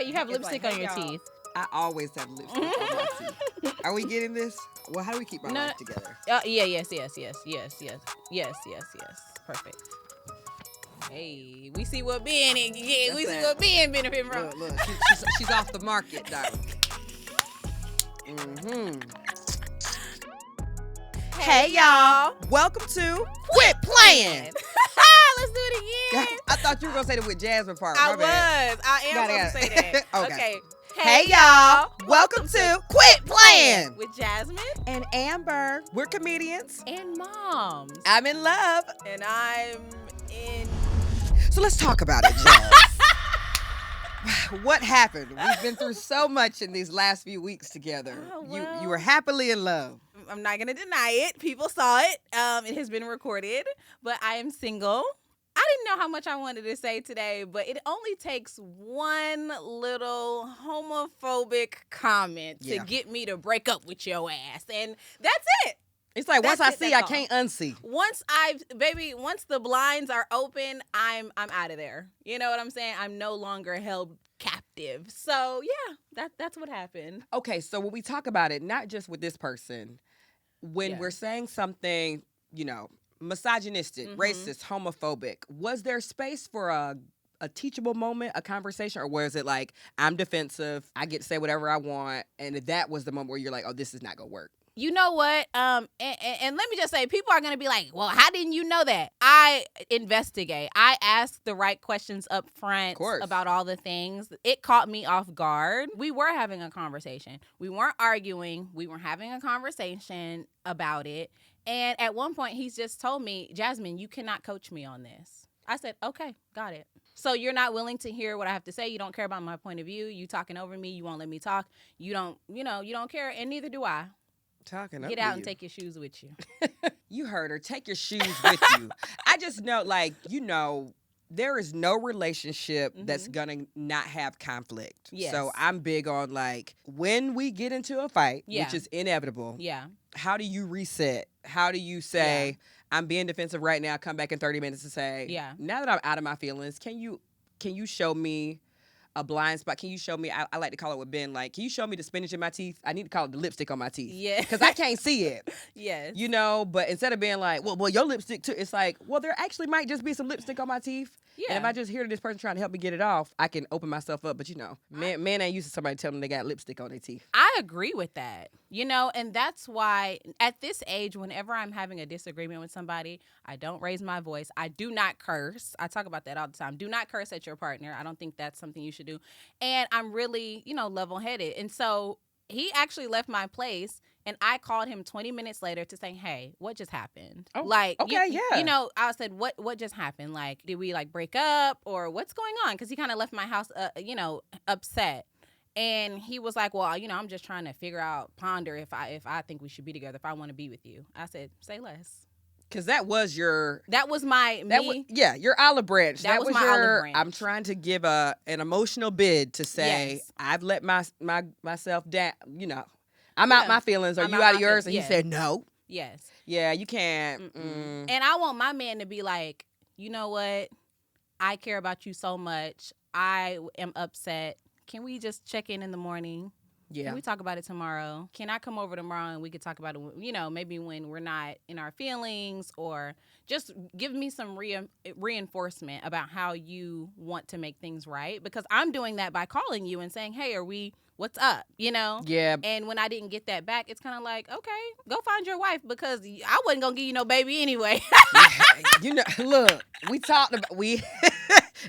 wait, you have It's lipstick like, on hey, your y'all, teeth. I always have lipstick on my teeth. Are we getting this? Well, how do we keep our life together? Yes. Perfect. Hey, we see what Ben get. We see what Ben benefit from. Look, she's off the market, darling. Hey, y'all. Welcome to Quit Playing. Let's do it again. I thought you were going to say the with Jazmyn part. I am supposed to say that. Okay. Hey, y'all. Welcome to Quit Playing with Jazmyn and Amber. We're comedians. and moms. I'm in love. And I'm in... So let's talk about it, Jazz. What happened? We've been through so much in these last few weeks together. Oh, well. You were happily in love. I'm not going to deny it. People saw it. It has been recorded. But I am single. I didn't know how much I wanted to say today, but it only takes one little homophobic comment to get me to break up with your ass. And that's it. It's like That's once I it, see, that's I can't unsee. Once the blinds are open, I'm out of there. You know what I'm saying? I'm no longer held captive. So yeah, that's what happened. Okay, so when we talk about it, not just with this person, when we're saying something, misogynistic, racist, homophobic, was there space for a teachable moment, a conversation, or was it like, I'm defensive, I get to say whatever I want, and that was the moment where you're like, oh, this is not gonna work? You know what? And let me just say, people are going to be like, well, how didn't you know that? I investigate. I ask the right questions up front about all the things. It caught me off guard. We were having a conversation. We weren't arguing. We were having a conversation about it. And at one point, he's just told me, Jazmyn, you cannot coach me on this. I said, okay, got it. So you're not willing to hear what I have to say. You don't care about my point of view. You talking over me. You won't let me talk. You don't care. And neither do I. Get out and take your shoes with you. You heard her. Take your shoes with you. I just know, there is no relationship that's gonna not have conflict. Yes. So I'm big on when we get into a fight, which is inevitable. Yeah. How do you reset? How do you say, I'm being defensive right now, come back in 30 minutes and say, now that I'm out of my feelings, can you show me a blind spot? Can you show me, I like to call it with Ben, can you show me the spinach in my teeth? I need to call it the lipstick on my teeth. Yeah. Because I can't see it. Yes. But instead of being like, well, your lipstick too, it's like, well, there actually might just be some lipstick on my teeth. Yeah. And if I just hear this person trying to help me get it off, I can open myself up. But men ain't used to somebody telling them they got lipstick on their teeth. I agree with that. And that's why at this age, whenever I'm having a disagreement with somebody, I don't raise my voice. I do not curse. I talk about that all the time. Do not curse at your partner. I don't think that's something you should do. And I'm really, level-headed. And so he actually left my place, and I called him 20 minutes later to say, hey, what just happened? Oh, okay, I said, what just happened? Did we break up or what's going on? Because he kind of left my house, upset. And he was like, well, I'm just trying to ponder if I think we should be together, if I want to be with you. I said, say less. Because that was your olive branch. That was my olive branch. I'm trying to give an emotional bid to say, I've let myself down, I'm out my feelings. Are you out of yours? And he said, no. Yes. Yeah, you can't. Mm-mm. And I want my man to be like, you know what? I care about you so much. I am upset. Can we just check in the morning? Yeah. Can we talk about it tomorrow? Can I come over tomorrow and we could talk about it, maybe when we're not in our feelings, or just give me some reinforcement about how you want to make things right? Because I'm doing that by calling you and saying, hey, what's up? Yeah. And when I didn't get that back, it's kind of like, okay, go find your wife, because I wasn't going to give you no baby anyway. Look, we talked about,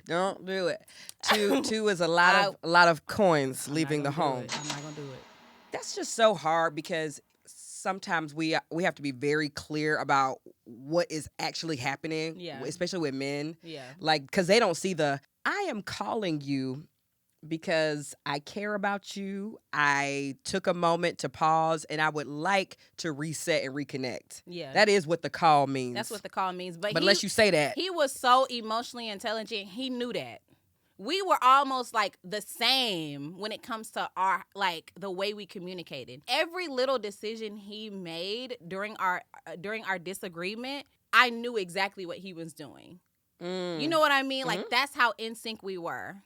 don't do it. Two is a lot of coins leaving the home. I'm not gonna do it. That's just so hard, because sometimes we have to be very clear about what is actually happening. Yeah. Especially with men. Yeah. Because they don't see I am calling you because I care about you. I took a moment to pause, and I would like to reset and reconnect. Yeah. That is what the call means. That's what the call means. But unless you say that. He was so emotionally intelligent. He knew that. We were almost the same when it comes to our the way we communicated. Every little decision he made during our disagreement, I knew exactly what he was doing. You know what I mean? That's how in sync we were.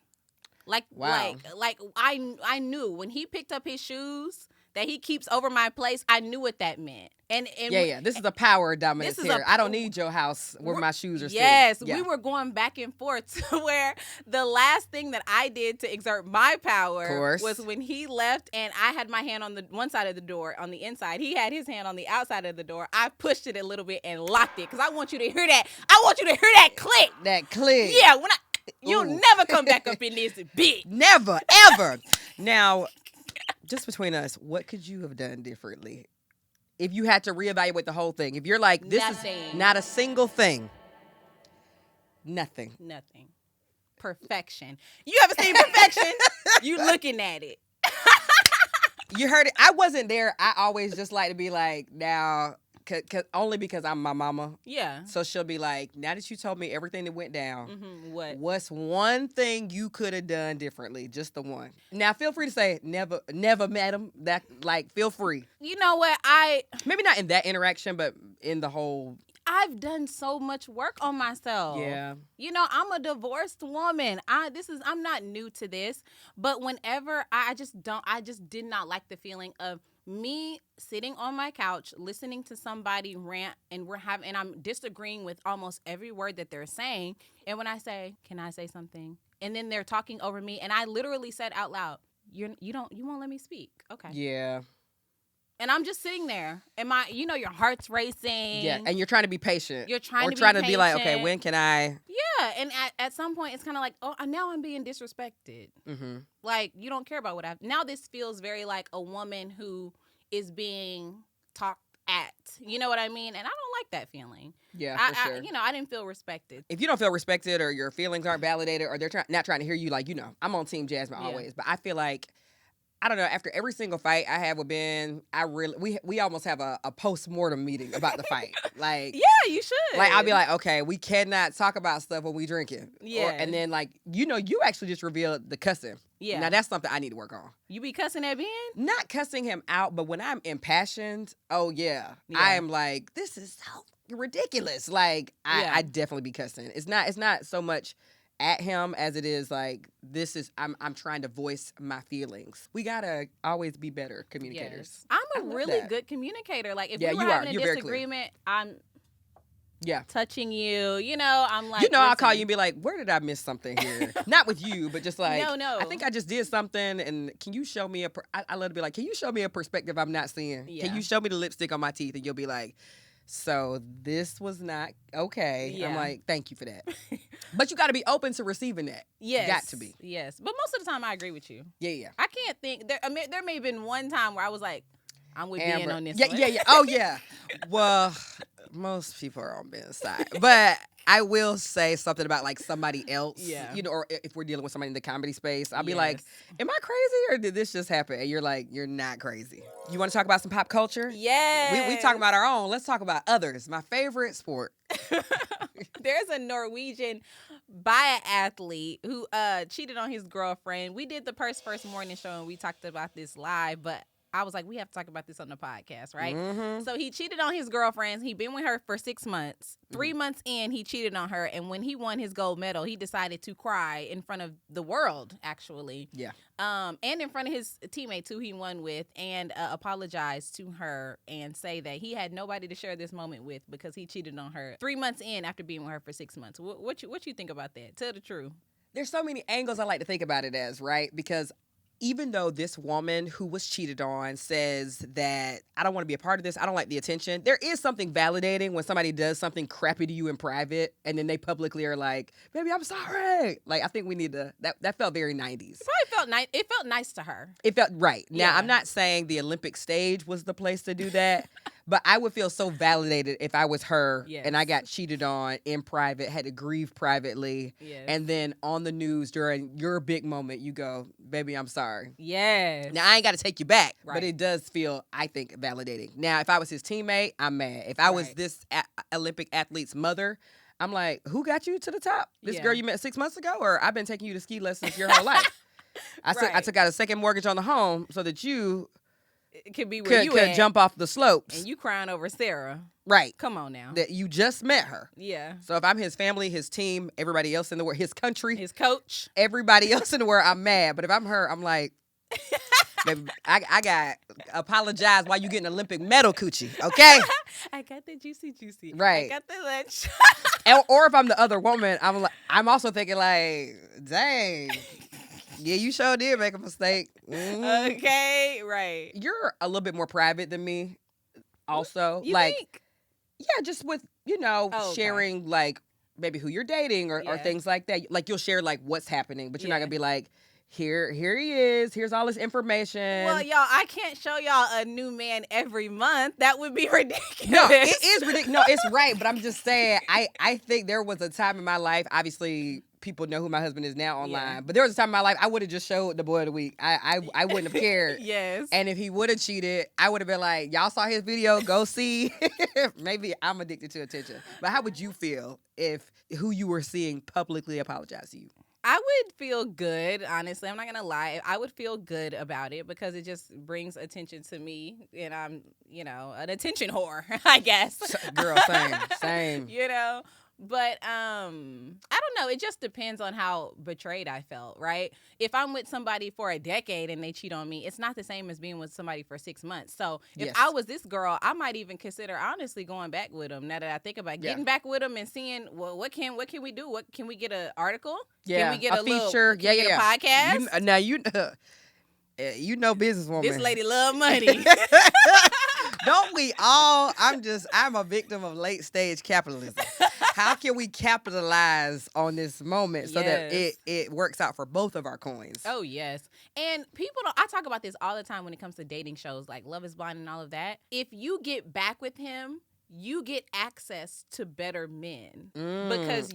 Like I knew when he picked up his shoes that he keeps over my place. I knew what that meant. And this is a power dominance here. I don't need your house where my shoes are yes, sitting. We were going back and forth to where the last thing that I did to exert my power was when he left and I had my hand on the one side of the door on the inside. He had his hand on the outside of the door. I pushed it a little bit and locked it because I want you to hear that. I want you to hear that click. That click. Yeah, you'll never come back up in this bitch. Never, ever. Now, just between us, what could you have done differently? If you had to reevaluate the whole thing, if you're like, this is not a single thing, nothing. Perfection. You haven't seen perfection. You looking at it. You heard it. I wasn't there. I always just like to be like, now, only because I'm my mama. Yeah. So she'll be like, now that you told me everything that went down, what's one thing you could have done differently? Just the one. Now, feel free to say, never, madam. That, like, feel free. You know what? Maybe not in that interaction, but in the whole... I've done so much work on myself. Yeah. You know, I'm a divorced woman. I'm not new to this, but whenever I just did not like the feeling of me sitting on my couch listening to somebody rant and I'm disagreeing with almost every word that they're saying. And when I say, "Can I say something?" and then they're talking over me, and I literally said out loud, you won't let me speak." Okay. Yeah. And I'm just sitting there, and your heart's racing. Yeah, and you're trying to be patient. You're trying to be like, okay, when can I? Yeah, and at some point, it's kind of like, oh, now I'm being disrespected. Mm-hmm. Like, you don't care about what I've... Now this feels very like a woman who is being talked at. You know what I mean? And I don't like that feeling. Yeah, for sure. I didn't feel respected. If you don't feel respected or your feelings aren't validated or they're not trying to hear you, like, I'm on Team Jazmyn always. But I feel like... I don't know. After every single fight I have with Ben, we almost have a post-mortem meeting about the fight. Like, yeah, you should. Like, I'll be like, okay, we cannot talk about stuff when we drinking. Yeah. And then, like, you actually just revealed the cussing. Yeah. Now that's something I need to work on. You be cussing at Ben? Not cussing him out, but when I'm impassioned, I am like, this is so ridiculous. Like, I definitely be cussing. It's not so much at him as it is like, I'm trying to voice my feelings. We gotta always be better communicators. Yes. I'm a really good communicator. Like, if we were having a disagreement, I'm touching you. I'm like, I'll call you and be like, where did I miss something here? Not with you, but just like, no. I think I just did something, and can you show me I love to be like, can you show me a perspective I'm not seeing? Yeah. Can you show me the lipstick on my teeth? And you'll be like, so this was not okay. Yeah. I'm like, thank you for that. But you got to be open to receiving that. Yes. Got to be. Yes. But most of the time, I agree with you. Yeah. I can't think. There may have been one time where I was like, I'm with Ben on this one. Yeah. Oh, yeah. Well, most people are on Ben's side. But I will say something about, like, somebody else. Yeah. Or if we're dealing with somebody in the comedy space, I'll be like, am I crazy or did this just happen? And you're like, you're not crazy. You want to talk about some pop culture? Yeah. We talk about our own. Let's talk about others. My favorite sport. There's a Norwegian biathlete who cheated on his girlfriend. We did the first morning show and we talked about this live, but I was like, we have to talk about this on the podcast, right? Mm-hmm. So he cheated on his girlfriend. He'd been with her for 6 months. 3 months in, he cheated on her. And when he won his gold medal, he decided to cry in front of the world, actually. Yeah. And in front of his teammates who he won with, and apologize to her and say that he had nobody to share this moment with because he cheated on her 3 months in after being with her for 6 months. What you think about that? Tell the truth. There's so many angles I like to think about it as, right? Because even though this woman who was cheated on says that I don't want to be a part of this, I don't like the attention, there is something validating when somebody does something crappy to you in private and then they publicly are like, baby, I'm sorry. Like, I think we need to, that felt very 90s. It probably felt nice. It felt nice to her. It felt right. Now, I'm not saying the Olympic stage was the place to do that. But I would feel so validated if I was her and I got cheated on in private, had to grieve privately, and then on the news during your big moment, you go, baby, I'm sorry. Yes. Now, I ain't got to take you back, but it does feel, I think, validating. Now, if I was his teammate, I'm mad. If I was this Olympic athlete's mother, I'm like, who got you to the top? This girl you met 6 months ago? Or I've been taking you to ski lessons your whole life? I took out a second mortgage on the home so that you... could be where could jump off the slopes. And you crying over Sarah. Right. Come on now. That you just met her. Yeah. So if I'm his family, his team, everybody else in the world, his country. His coach. Everybody else in the world, I'm mad. But if I'm her, I'm like, baby, I got apologize while you getting Olympic medal coochie, okay? I got the juicy. Right. I got the lunch. Or if I'm the other woman, I'm also thinking like, dang. Yeah, you sure did make a mistake. Mm-hmm. Okay, right. You're a little bit more private than me also. You like think? Yeah, just with, sharing like maybe who you're dating or things like that. Like you'll share like what's happening, but you're not gonna be like, here he is. Here's all this information. Well, y'all, I can't show y'all a new man every month. That would be ridiculous. No, it is ridiculous. No, it's right. But I'm just saying, I think there was a time in my life, obviously, people know who my husband is now online. Yeah. But there was a time in my life I would have just showed the boy of the week. I wouldn't have cared. Yes. And if he would have cheated, I would have been like, y'all saw his video, go see. Maybe I'm addicted to attention. But how would you feel if who you were seeing publicly apologized to you? I would feel good, honestly. I'm not going to lie. I would feel good about it because it just brings attention to me. And I'm, an attention whore, I guess. Girl, same. But I don't know. It just depends on how betrayed I felt, right? If I'm with somebody for a decade and they cheat on me, it's not the same as being with somebody for 6 months. So if I was this girl, I might even consider honestly going back with them. Now that I think about it, getting back with them and seeing, well, what can we do? What can we get an article? Yeah, can we get a feature? Can we get a podcast? Now you know businesswoman. This lady love money. Don't we all? I'm a victim of late stage capitalism. How can we capitalize on this moment so that it works out for both of our coins? Oh, yes. And I talk about this all the time when it comes to dating shows like Love is Blind and all of that. If you get back with him, you get access to better men because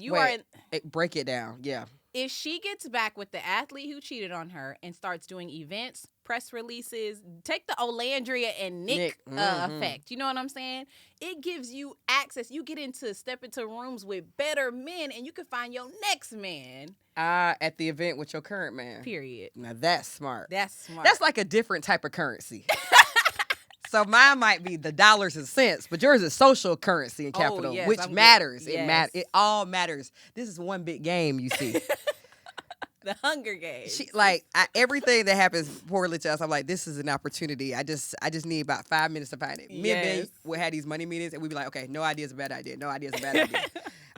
break it down. Yeah. If she gets back with the athlete who cheated on her and starts doing events, press releases, take the Olandria and Nick effect. You know what I'm saying? It gives you access. You step into rooms with better men and you can find your next man. At the event with your current man. Period. Now that's smart. That's like a different type of currency. So mine might be the dollars and cents, but yours is social currency and capital, which matters. Yes. It all matters. This is one big game, you see. The Hunger Games. Everything that happens poorly to us, I'm like, this is an opportunity. I just need about 5 minutes to find it. Me and Ben would have these money meetings, and we'd be like, okay, no idea is a bad idea. No idea is a bad idea.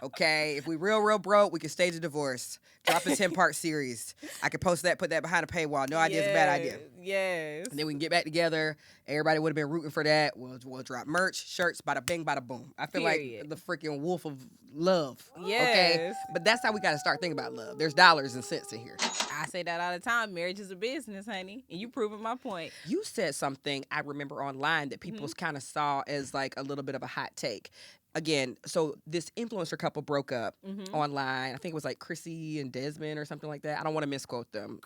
Okay, if we real broke, we can stage a divorce. Drop a 10-part series. I could post that, put that behind a paywall. No idea is a bad idea. Yes. And then we can get back together. Everybody would have been rooting for that. We'll drop merch, shirts, bada bing, bada boom. I feel like the freaking wolf of love. Yes. Okay? But that's how we got to start thinking about love. There's dollars and cents in here. I say that all the time. Marriage is a business, honey. And you proving my point. You said something I remember online that people kind of saw as like a little bit of a hot take. Again, so this influencer couple broke up online. I think it was like Chrissy and Jazmyn or something like that. I don't want to misquote them.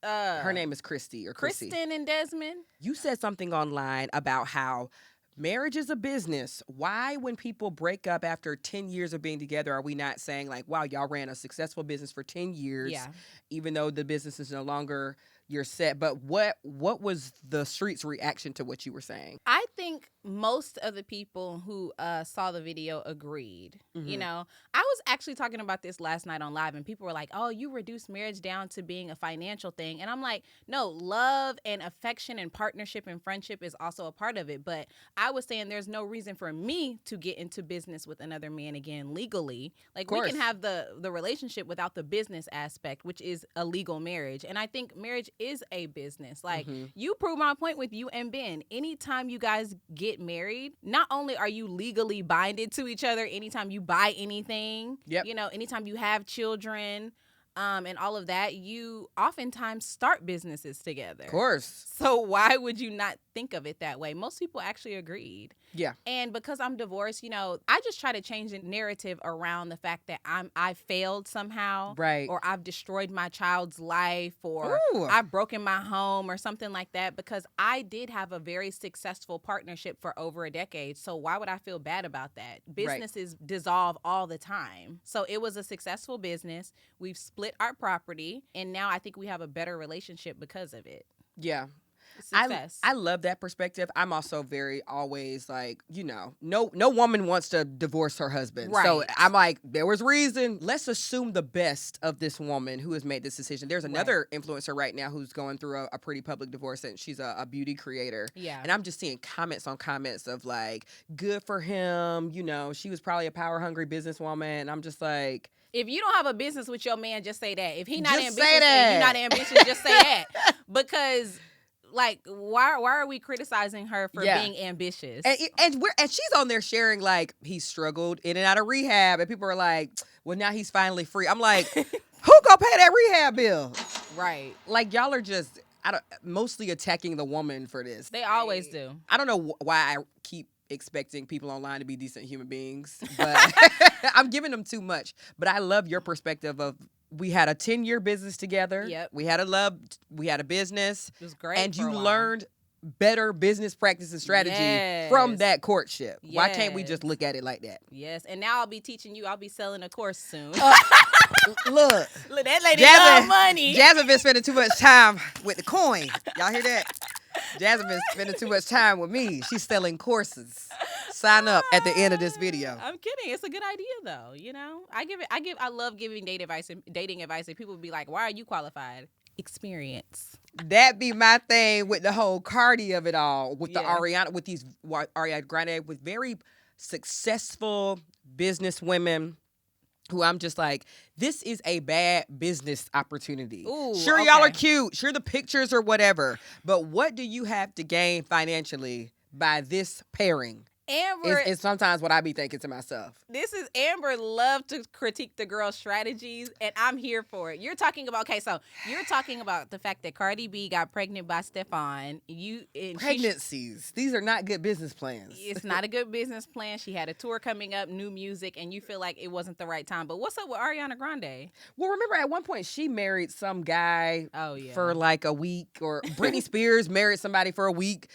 Her name is Christy or Chrissy. Kristen and Jazmyn. You said something online about how marriage is a business. Why, when people break up after 10 years of being together, are we not saying like, wow, y'all ran a successful business for 10 years, even though the business is no longer your set? But what was the street's reaction to what you were saying? I think most of the people who saw the video agreed. I was actually talking about this last night on Live, and people were like, oh, you reduced marriage down to being a financial thing. And I'm like, no, love and affection and partnership and friendship is also a part of it. But I was saying there's no reason for me to get into business with another man again legally. Like, we can have the relationship without the business aspect, which is a legal marriage. And I think marriage is a business. Like, you prove my point with you and Ben. Anytime you guys get married, not only are you legally binded to each other, anytime you buy anything, anytime you have children, and all of that, you oftentimes start businesses together. Of course. So why would you not think of it that way? Most people actually agreed. Yeah. And because I'm divorced, I just try to change the narrative around the fact that I failed somehow. Right. Or I've destroyed my child's life, or I've broken my home or something like that, because I did have a very successful partnership for over a decade. So why would I feel bad about that? Businesses dissolve all the time. So it was a successful business. We've split our property, and now I think we have a better relationship because of it. Yeah. success. I love that perspective. I'm also very always like, no woman wants to divorce her husband. Right. So I'm like, there was reason. Let's assume the best of this woman who has made this decision. There's another influencer right now who's going through a pretty public divorce, and she's a beauty creator. Yeah. And I'm just seeing comments on comments of like, good for him. She was probably a power hungry businesswoman. And I'm just like, if you don't have a business with your man, just say that. If he's not ambitious and you're not ambitious, just say that. Because, like, why are we criticizing her for being ambitious? And she's on there sharing, like, he struggled in and out of rehab. And people are like, well, now he's finally free. I'm like, who gonna pay that rehab bill? Right. Like, y'all are just mostly attacking the woman for this. They always do. I don't know why I keep expecting people online to be decent human beings, but I'm giving them too much. But I love your perspective of, we had a 10-year business together. Yep. We had a business. It was great. And you learned better business practice and strategy from that courtship. Yes. Why can't we just look at it like that? Yes. And now I'll be teaching you. I'll be selling a course soon. Look, that lady love money. Jazmyn been spending too much time with the coin. Y'all hear that? Jazmyn been spending too much time with me. She's selling courses. Sign up at the end of this video. I'm kidding. It's a good idea though. I love giving dating advice and people would be like, why are you qualified? Experience. That be my thing with the whole Cardi of it all. With the Ariana, with these Ariana Grande, with very successful business women who I'm just like, this is a bad business opportunity. Ooh, sure, y'all are cute. Sure, the pictures or whatever. But what do you have to gain financially by this pairing? Amber is sometimes what I be thinking to myself. Amber love to critique the girl's strategies, and I'm here for it. You're talking about the fact that Cardi B got pregnant by Stefan. Pregnancies. These are not good business plans. It's not a good business plan. She had a tour coming up, new music, and you feel like it wasn't the right time. But what's up with Ariana Grande? Well, remember at one point she married some guy for like a week, or Britney Spears married somebody for a week.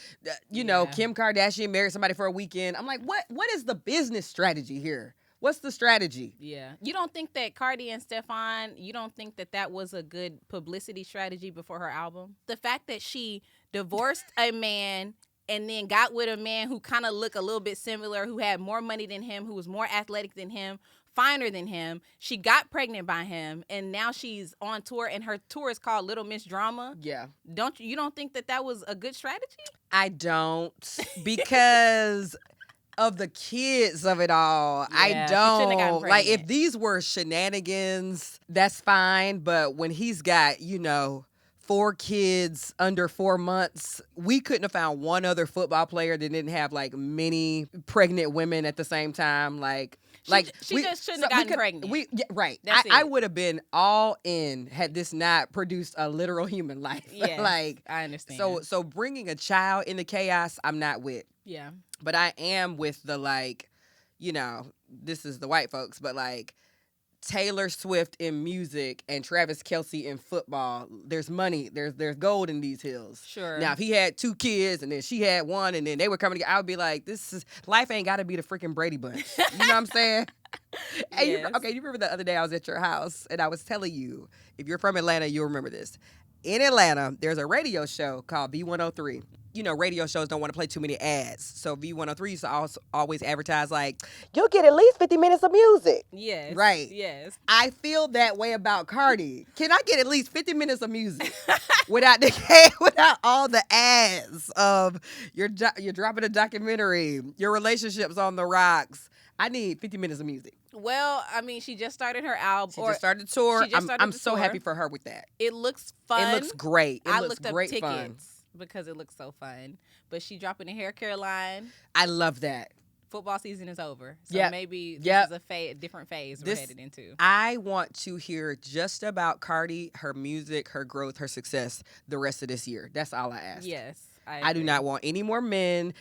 Kim Kardashian married somebody for a weekend. I'm like, what is the business strategy here? What's the strategy? Yeah. You don't think that Cardi and Stefan, you don't think that was a good publicity strategy before her album? The fact that she divorced a man and then got with a man who kind of looked a little bit similar, who had more money than him, who was more athletic than him, finer than him. She got pregnant by him, and now she's on tour, and her tour is called Little Miss Drama. Yeah. You don't think that was a good strategy? I don't, because of the kids of it all. I don't. Like, if these were shenanigans, that's fine. But when he's got, 4 kids under 4 months, we couldn't have found one other football player that didn't have like many pregnant women at the same time. She just shouldn't have gotten pregnant. Right. I would have been all in had this not produced a literal human life. Yeah, I understand. So bringing a child into chaos, I'm not with. Yeah. But I am with the this is the white folks, but like Taylor Swift in music and Travis Kelce in football. There's money. There's gold in these hills. Sure. Now, if he had 2 kids and then she had 1 and then they were coming together, I would be like, life ain't got to be the freaking Brady Bunch. You know what I'm saying? And you remember the other day I was at your house and I was telling you, if you're from Atlanta, you'll remember this. In Atlanta, there's a radio show called V103. Radio shows don't want to play too many ads. So V103 used to always advertise like, you'll get at least 50 minutes of music. Yes. Right. Yes. I feel that way about Cardi. Can I get at least 50 minutes of music without all the ads of you're dropping a documentary, your relationship's on the rocks? I need 50 minutes of music. Well, I mean, she just started her album. She just started the tour. I'm so happy for her with that. It looks fun. It looks great. I looked up tickets because it looks so fun. But she dropping a hair care line. I love that. Football season is over. So maybe this is a different phase we're headed into. I want to hear just about Cardi, her music, her growth, her success the rest of this year. That's all I ask. Yes. I do not want any more men.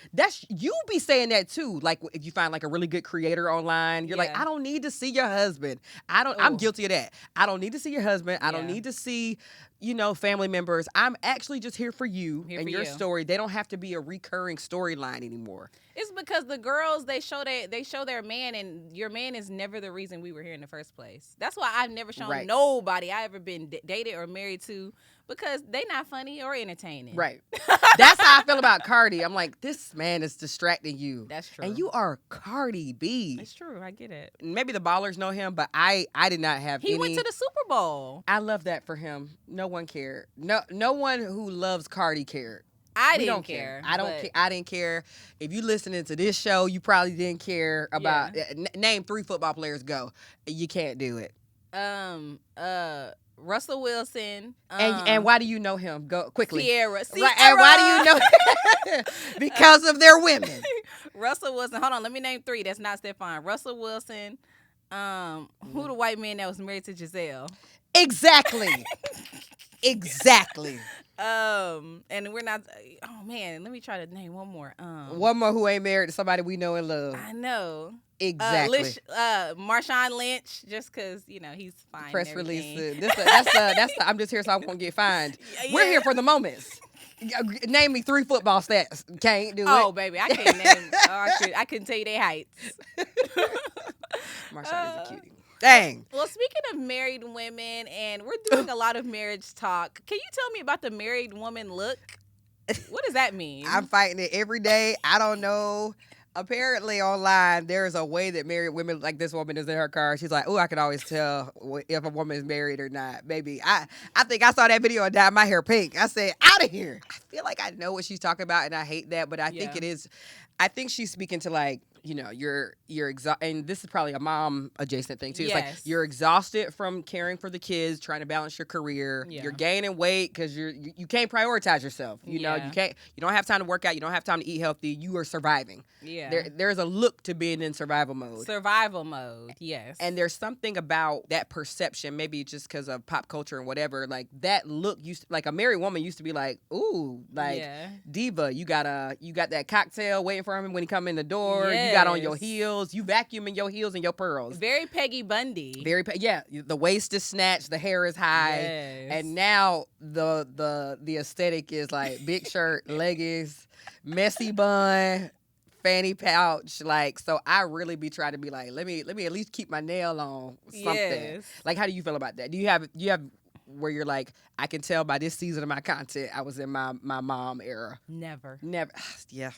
You be saying that too. Like if you find like a really good creator online, you're like, I don't need to see your husband. I'm guilty of that. I don't need to see your husband. I don't need to see, family members, I'm actually just here for you and your story. They don't have to be a recurring storyline anymore. It's because the girls, they show their man, and your man is never the reason we were here in the first place. That's why I've never shown nobody I ever been dated or married to, because they not funny or entertaining. Right. That's how I feel about Cardi. I'm like, this man is distracting you. That's true. And you are Cardi B. It's true. I get it. Maybe the ballers know him, but I did not have He went to the Super Bowl. I love that for him. No one cared. No one who loves Cardi cared. I didn't care. I don't care. I didn't care. If you listening to this show, you probably didn't care about name 3 football players. Go. You can't do it. Russell Wilson. And why do you know him? Go quickly. Sierra. Right, and why do you know him? Because of their women. Russell Wilson. Hold on, let me name 3. That's not Stefan. Russell Wilson. Who the white man that was married to Giselle? Exactly. Exactly. And we're not. Oh man, let me try to name one more. One more who ain't married to somebody we know and love. I know. Exactly. Marshawn Lynch, just because he's fine. Press release. That's I'm just here so I won't get fined. Yeah. We're here for the moments. Name me 3 football stats. Can't do it. Oh baby, I can't name. I couldn't tell you their heights. Marshawn is a cutie. Dang. Well, speaking of married women, and we're doing a lot of marriage talk, can you tell me about the married woman look? What does that mean? I'm fighting it every day. I don't know. Apparently online, there's a way that married women, like this woman is in her car. She's like, oh, I can always tell if a woman is married or not. Baby, I think I saw that video and dyed my hair pink. I said, out of here. I feel like I know what she's talking about, and I hate that, but I think it is. I think she's speaking to like, you're exhausted, and this is probably a mom adjacent thing too. It's like you're exhausted from caring for the kids, trying to balance your career. Yeah. You're gaining weight because you can't prioritize yourself. You don't have time to work out. You don't have time to eat healthy. You are surviving. Yeah. There's a look to being in survival mode. Survival mode, yes. And there's something about that perception, maybe just because of pop culture and whatever. Like that look like a married woman used to be like, ooh, like diva. You got that cocktail waiting for him when he come in the door. You got on your heels. You vacuuming your heels and your pearls. Very Peggy Bundy. The waist is snatched. The hair is high. Yes. And now the aesthetic is like big shirt, leggings, messy bun, fanny pouch. Like, so I really be trying to be like, let me at least keep my nail on something. Yes. Like, how do you feel about that? Do you have where you're like, I can tell by this season of my content I was in my mom era? Never. Yeah.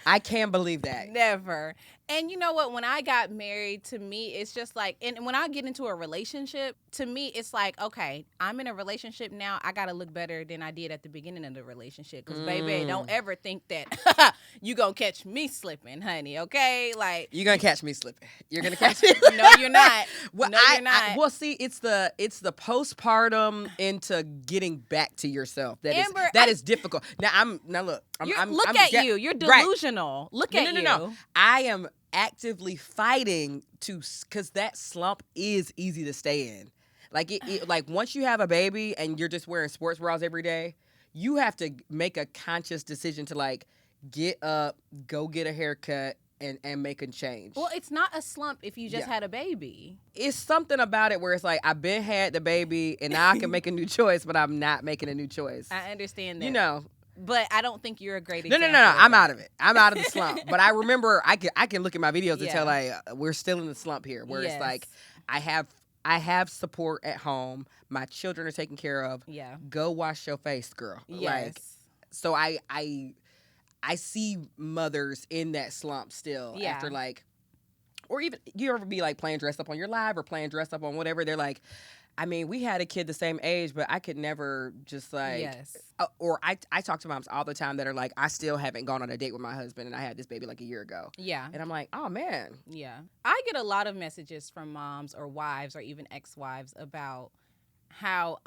I can't believe that. Never. And you know what? When I got married, to me, it's just like, and when I get into a relationship, to me, it's like, okay, I'm in a relationship now. I got to look better than I did at the beginning of the relationship. Because, baby, don't ever think that you going to catch me slipping, honey, okay? Like, you're going to catch me slipping. You're going to catch me. No, you're not. Well, no, you're not. Well, see, it's the postpartum into getting back to yourself. That is difficult. Look, You're delusional. Right. Look at you. No. I am actively fighting because that slump is easy to stay in. Like once you have a baby and you're just wearing sports bras every day, you have to make a conscious decision to like get up, go get a haircut, and make a change. Well, it's not a slump if you just had a baby. It's something about it where it's like, I've been had the baby and now I can make a new choice, but I'm not making a new choice. I understand that. But I don't think you're a great example. No. I'm out of it. I'm out of the slump. But I remember I can look at my videos and tell like we're still in the slump here, where it's like I have support at home. My children are taken care of. Yeah. Go wash your face, girl. Yes. Like, so I see mothers in that slump still after like, or even you ever be like playing dress up on your live or playing dress up on whatever. They're like, I mean, we had a kid the same age, but I could never just like, or I talk to moms all the time that are like, I still haven't gone on a date with my husband and I had this baby like a year ago. Yeah. And I'm like, oh man. Yeah. I get a lot of messages from moms or wives or even ex-wives about how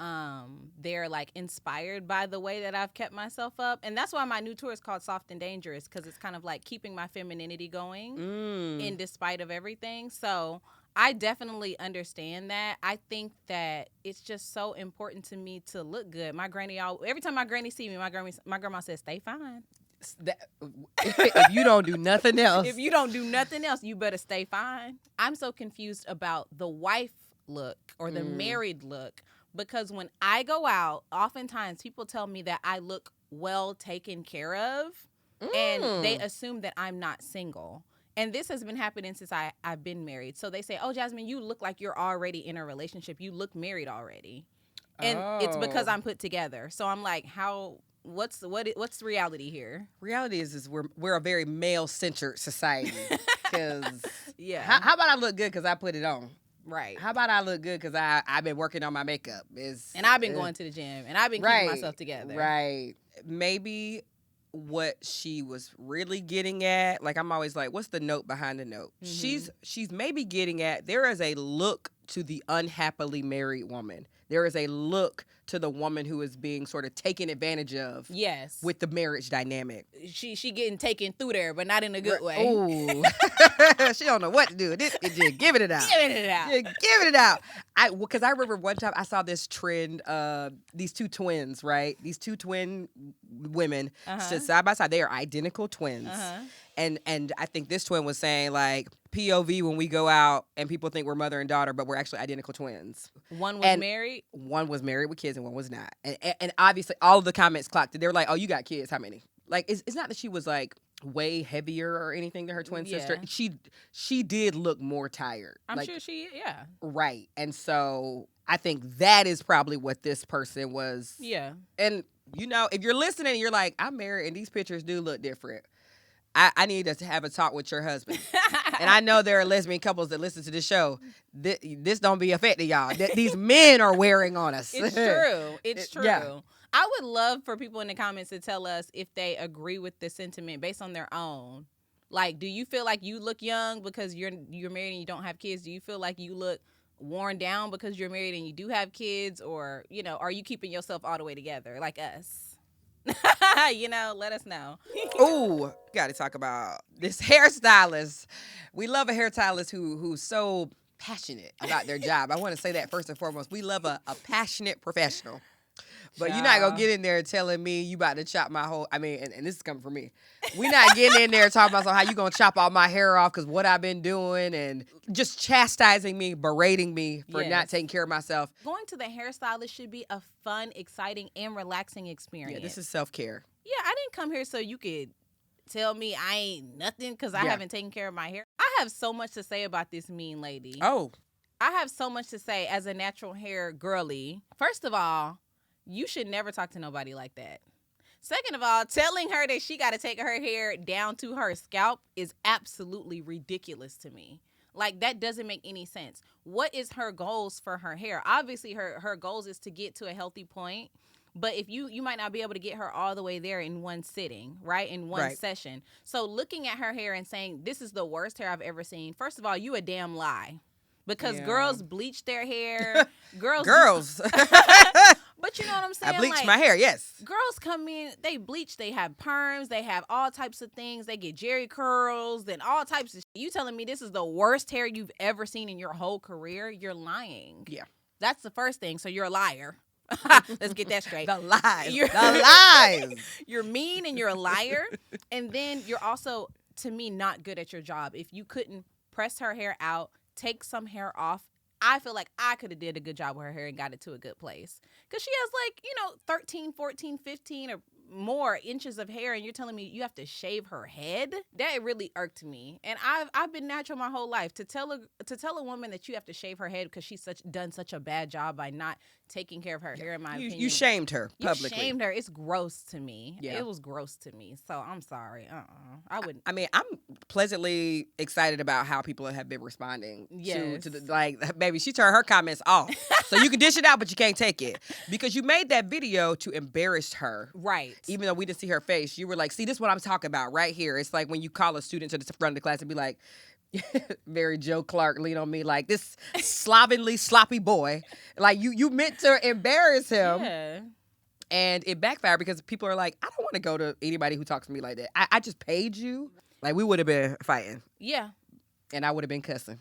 they're like inspired by the way that I've kept myself up. And that's why my new tour is called Soft and Dangerous, because it's kind of like keeping my femininity going in despite of everything. So I definitely understand that. I think that it's just so important to me to look good. My granny, every time my granny see me, my grandma says, stay fine. If you don't do nothing else. If you don't do nothing else, you better stay fine. I'm so confused about the wife look or the married look, because when I go out, oftentimes people tell me that I look well taken care of, and they assume that I'm not single. And this has been happening since I've been married. So they say, oh, Jazmyn, you look like you're already in a relationship. You look married already. And it's because I'm put together. So I'm like, what's the reality here? Reality is we're a very male-centered society. Because how about I look good because I put it on? Right. How about I look good because I've been working on my makeup? And I've been going to the gym. And I've been keeping myself together. Right. Maybe what she was really getting at, like I'm always like, what's the note behind the note? Mm-hmm. She's maybe getting at, there is a look to the unhappily married woman. There is a look to the woman who is being sort of taken advantage of. Yes. With the marriage dynamic. She getting taken through there, but not in a good way. Ooh. She don't know what to do. Just giving it out. Giving it out. Just giving it out. Because I remember one time I saw this trend, these two twins, right? These two twin women stood side by side. They are identical twins. And I think this twin was saying, like, POV when we go out and people think we're mother and daughter, but we're actually identical twins. One was married? One was married with kids and one was not. And obviously all of the comments clocked it. They were like, oh, you got kids. How many? Like, it's not that she was, like, way heavier or anything than her twin sister. She did look more tired. I'm sure she, Right. And so I think that is probably what this person was. Yeah. And, you know, if you're listening and you're like, I'm married and these pictures do look different, I need us to have a talk with your husband. And I know there are lesbian couples that listen to this show. This don't be affecting y'all. These men are wearing on us. It's true. It's true. Yeah. I would love for people in the comments to tell us if they agree with the sentiment based on their own. Like, do you feel like you look young because you're married and you don't have kids? Do you feel like you look worn down because you're married and you do have kids? Or, you know, are you keeping yourself all the way together like us? You know, let us know. Ooh, got to talk about this hairstylist. We love a hairstylist who's so passionate about their job. I want to say that first and foremost. We love a passionate professional. But you're not going to get in there telling me you about to chop my whole, and this is coming from me. We're not getting in there talking about how you going to chop all my hair off because what I've been doing and just chastising me, berating me for not taking care of myself. Going to the hairstylist should be a fun, exciting, and relaxing experience. Yeah, this is self-care. Yeah, I didn't come here so you could tell me I ain't nothing because I haven't taken care of my hair. I have so much to say about this mean lady. Oh. I have so much to say as a natural hair girly. First of all, you should never talk to nobody like that. Second of all, telling her that she got to take her hair down to her scalp is absolutely ridiculous to me. Like, that doesn't make any sense. What is her goals for her hair? Obviously, her goals is to get to a healthy point. But if you might not be able to get her all the way there in one sitting, right? In one session. So looking at her hair and saying, this is the worst hair I've ever seen. First of all, you a damn lie. Because girls bleach their hair. Girls. But you know what I'm saying? I bleach my hair, yes. Girls come in, they bleach, they have perms, they have all types of things. They get jerry curls and all types of shit. You telling me this is the worst hair you've ever seen in your whole career? You're lying. Yeah. That's the first thing. So you're a liar. Let's get that straight. The lies. You're mean and you're a liar. And then you're also, to me, not good at your job. If you couldn't press her hair out, take some hair off, I feel like I could have did a good job with her hair and got it to a good place. Because she has 13, 14, 15 or more inches of hair, and you're telling me you have to shave her head? That really irked me. And I've been natural my whole life. To tell a woman that you have to shave her head because she's done such a bad job by not taking care of her hair, in my opinion. You shamed her publicly. You shamed her. It's gross to me. Yeah. It was gross to me. So I'm sorry. I wouldn't. I mean, I'm pleasantly excited about how people have been responding to the, baby, she turned her comments off. So you can dish it out, but you can't take it. Because you made that video to embarrass her. Right. Even though we didn't see her face, you were like, see, this is what I'm talking about right here. It's like when you call a student to the front of the class and be like, very Joe Clark, lean on me, like this sloppy boy. Like you meant to embarrass him. Yeah. And it backfired because people are like, I don't want to go to anybody who talks to me like that. I just paid you. Like, we would have been fighting. Yeah. And I would have been cussing.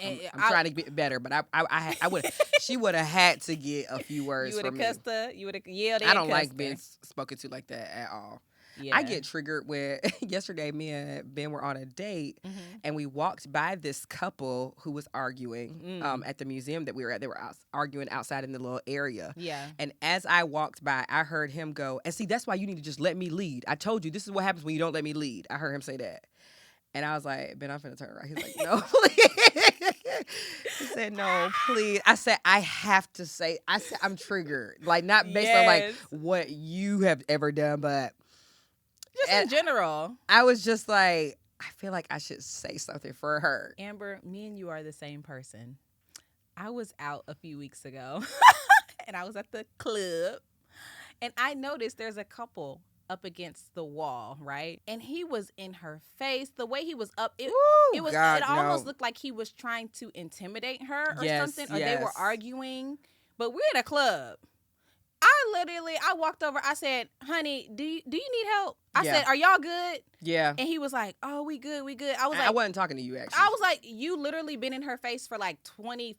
I'm trying to get better, but I would. She would have had to get a few words from me. You would have cussed her. You would have yelled. I don't like being spoken to like that at all. Yeah. I get triggered when yesterday me and Ben were on a date and we walked by this couple who was arguing at the museum that we were at. They were arguing outside in the little area. Yeah. And as I walked by, I heard him go, and see, that's why you need to just let me lead. I told you, this is what happens when you don't let me lead. I heard him say that. And I was like, Ben, I'm finna turn around. He's like, no, please. He said, no, please. I said, I have to say, I'm triggered. Like, not based on, like, what you have ever done, but. Just in general. I was just like, I feel like I should say something for her. Amber, me and you are the same person. I was out a few weeks ago, and I was at the club, and I noticed there's a couple up against the wall, right? And he was in her face. The way he was up, it almost looked like he was trying to intimidate her or something, or they were arguing. But we're in a club. I walked over. I said, honey, do you need help? I said, are y'all good? Yeah. And he was like, oh, we good. I was like, I wasn't talking to you, actually. I was like, you literally been in her face for like 20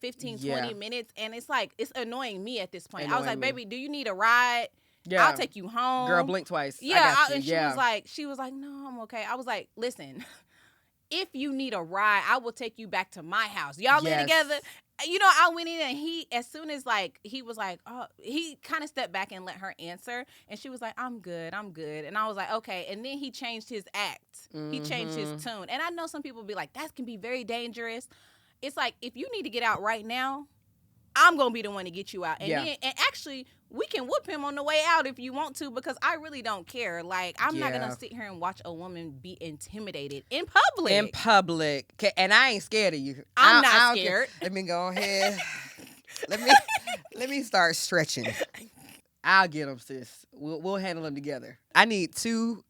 minutes. And it's like, it's annoying me at this point. I was like, baby, do you need a ride? Yeah. I'll take you home. Girl, blink twice. Yeah. And she was like, no, I'm okay. I was like, listen, if you need a ride, I will take you back to my house. Y'all live together. You know, I went in and as soon as he was like, oh, he kind of stepped back and let her answer. And she was like, I'm good. And I was like, okay. And then he changed his act. Mm-hmm. He changed his tune. And I know some people be like, that can be very dangerous. It's like, if you need to get out right now, I'm going to be the one to get you out. And and actually, we can whoop him on the way out if you want to, because I really don't care. Like, I'm not going to sit here and watch a woman be intimidated in public. And I ain't scared of you. I'm not scared. Let me go ahead. let me start stretching. I'll get them, sis. We'll handle them together. I need 2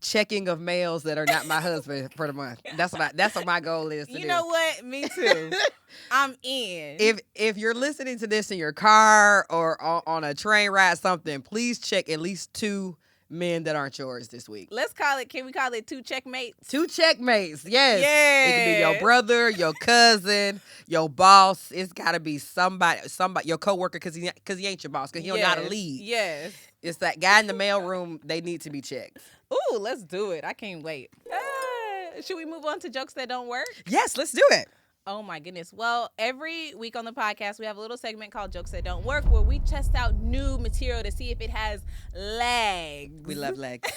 checking of males that are not my husband for the month. That's what my goal is to do. You know what? Me too. I'm in. If you're listening to this in your car or on a train ride, something, please check at least 2 men that aren't yours this week. Can we call it 2 checkmates? 2 checkmates, yes. Yeah. It can be your brother, your cousin, your boss. It's got to be somebody, your coworker, because he ain't your boss, because he don't know how to lead. Yes. It's that guy in the mailroom. They need to be checked. Ooh, let's do it. I can't wait. Should we move on to jokes that don't work? Yes, let's do it. Oh, my goodness. Well, every week on the podcast, we have a little segment called Jokes That Don't Work, where we test out new material to see if it has legs. We love legs.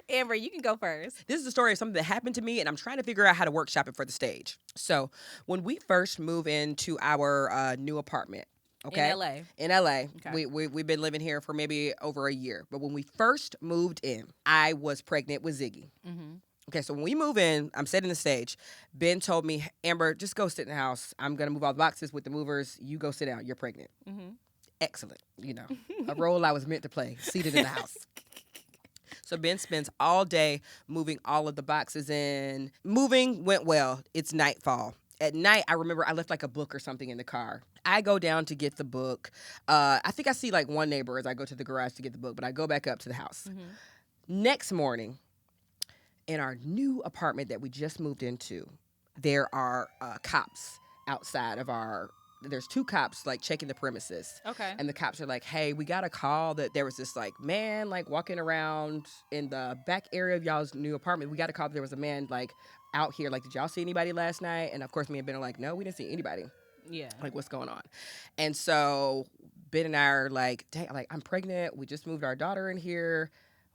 Amber, you can go first. This is a story of something that happened to me, and I'm trying to figure out how to workshop it for the stage. So when we first move into our new apartment, okay? In LA. Okay. We've been living here for maybe over a year. But when we first moved in, I was pregnant with Ziggy. Mm-hmm. Okay, so when we move in, I'm setting the stage. Ben told me, Amber, just go sit in the house. I'm going to move all the boxes with the movers. You go sit down. You're pregnant. Mm-hmm. Excellent. You know, a role I was meant to play, seated in the house. So Ben spends all day moving all of the boxes in. Moving went well. It's nightfall. At night, I remember I left like a book or something in the car. I go down to get the book. I think I see like one neighbor as I go to the garage to get the book, but I go back up to the house. Mm-hmm. Next morning, in our new apartment that we just moved into, there are cops outside of there's 2 cops like checking the premises. Okay. And the cops are like, hey, we got a call that there was this like man like walking around in the back area of y'all's new apartment. We got a call that there was a man like out here. Like, did y'all see anybody last night? And of course, me and Ben are like, no, we didn't see anybody. Yeah. Like, what's going on? And so Ben and I are like, dang, like, I'm pregnant. We just moved our daughter in here.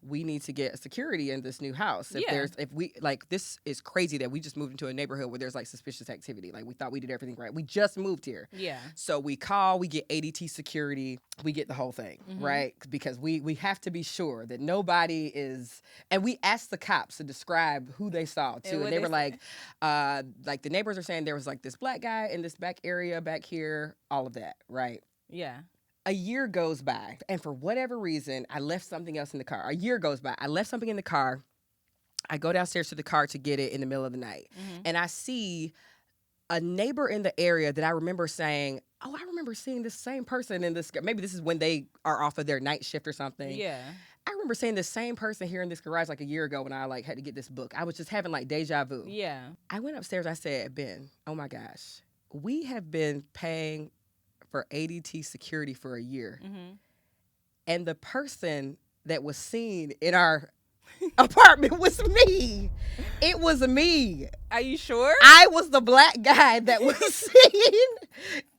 We need to get security in this new house. This is crazy that we just moved into a neighborhood where there's like suspicious activity. Like, we thought we did everything right. We just moved here. Yeah. So we call, we get ADT security, we get the whole thing, right? Because we have to be sure that nobody is, and we asked the cops to describe who they saw too. And they were like the neighbors are saying there was like this black guy in this back area back here, all of that, right? Yeah. A year goes by, and for whatever reason, I left something else in the car. A year goes by. I left something in the car. I go downstairs to the car to get it in the middle of the night, and I see a neighbor in the area that I remember saying, oh, I remember seeing this same person in this. Maybe this is when they are off of their night shift or something. Yeah. I remember seeing the same person here in this garage like a year ago when I like had to get this book. I was just having like deja vu. Yeah. I went upstairs. I said, Ben, oh my gosh, we have been paying for ADT security for a year. Mm-hmm. And the person that was seen in our apartment was me. It was me. Are you sure? I was the black guy that was sitting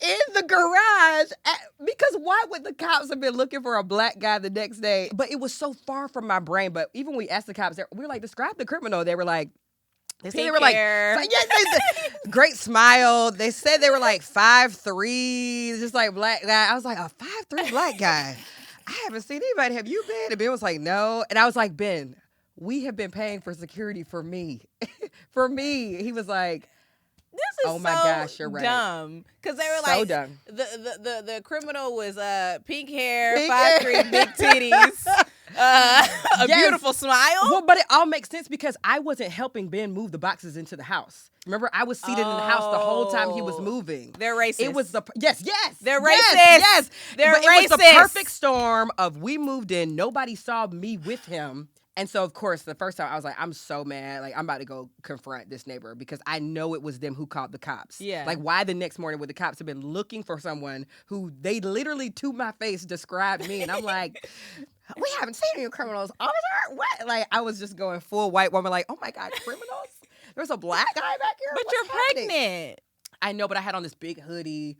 in the garage. Because why would the cops have been looking for a black guy the next day? But it was so far from my brain. But even when we asked the cops, we were like, describe the criminal. They were like, great smile. They said they were like 5'3", just like black guy. I was like, a 5'3" black guy. I haven't seen anybody. Have you been? And Ben was like, no. And I was like, Ben, we have been paying for security for me. For me. He was like, this is oh my gosh, you're right. Dumb. Because they were so like, dumb. The criminal was pink hair, 5'3", big titties, a beautiful smile. Well, but it all makes sense because I wasn't helping Ben move the boxes into the house. Remember, I was seated in the house the whole time he was moving. They're racist. It was yes. They're racist. Yes. They're racist. It was the perfect storm of we moved in. Nobody saw me with him. And so, of course, the first time I was like, I'm so mad. Like, I'm about to go confront this neighbor because I know it was them who called the cops. Yeah. Like, why the next morning would the cops have been looking for someone who they literally, to my face, described me? And I'm like, we haven't seen any criminals. Officer, what? Like, I was just going full white woman, like, oh my God, criminals? There's a black guy back here? But What's you're happening? pregnant. I know, but I had on this big hoodie.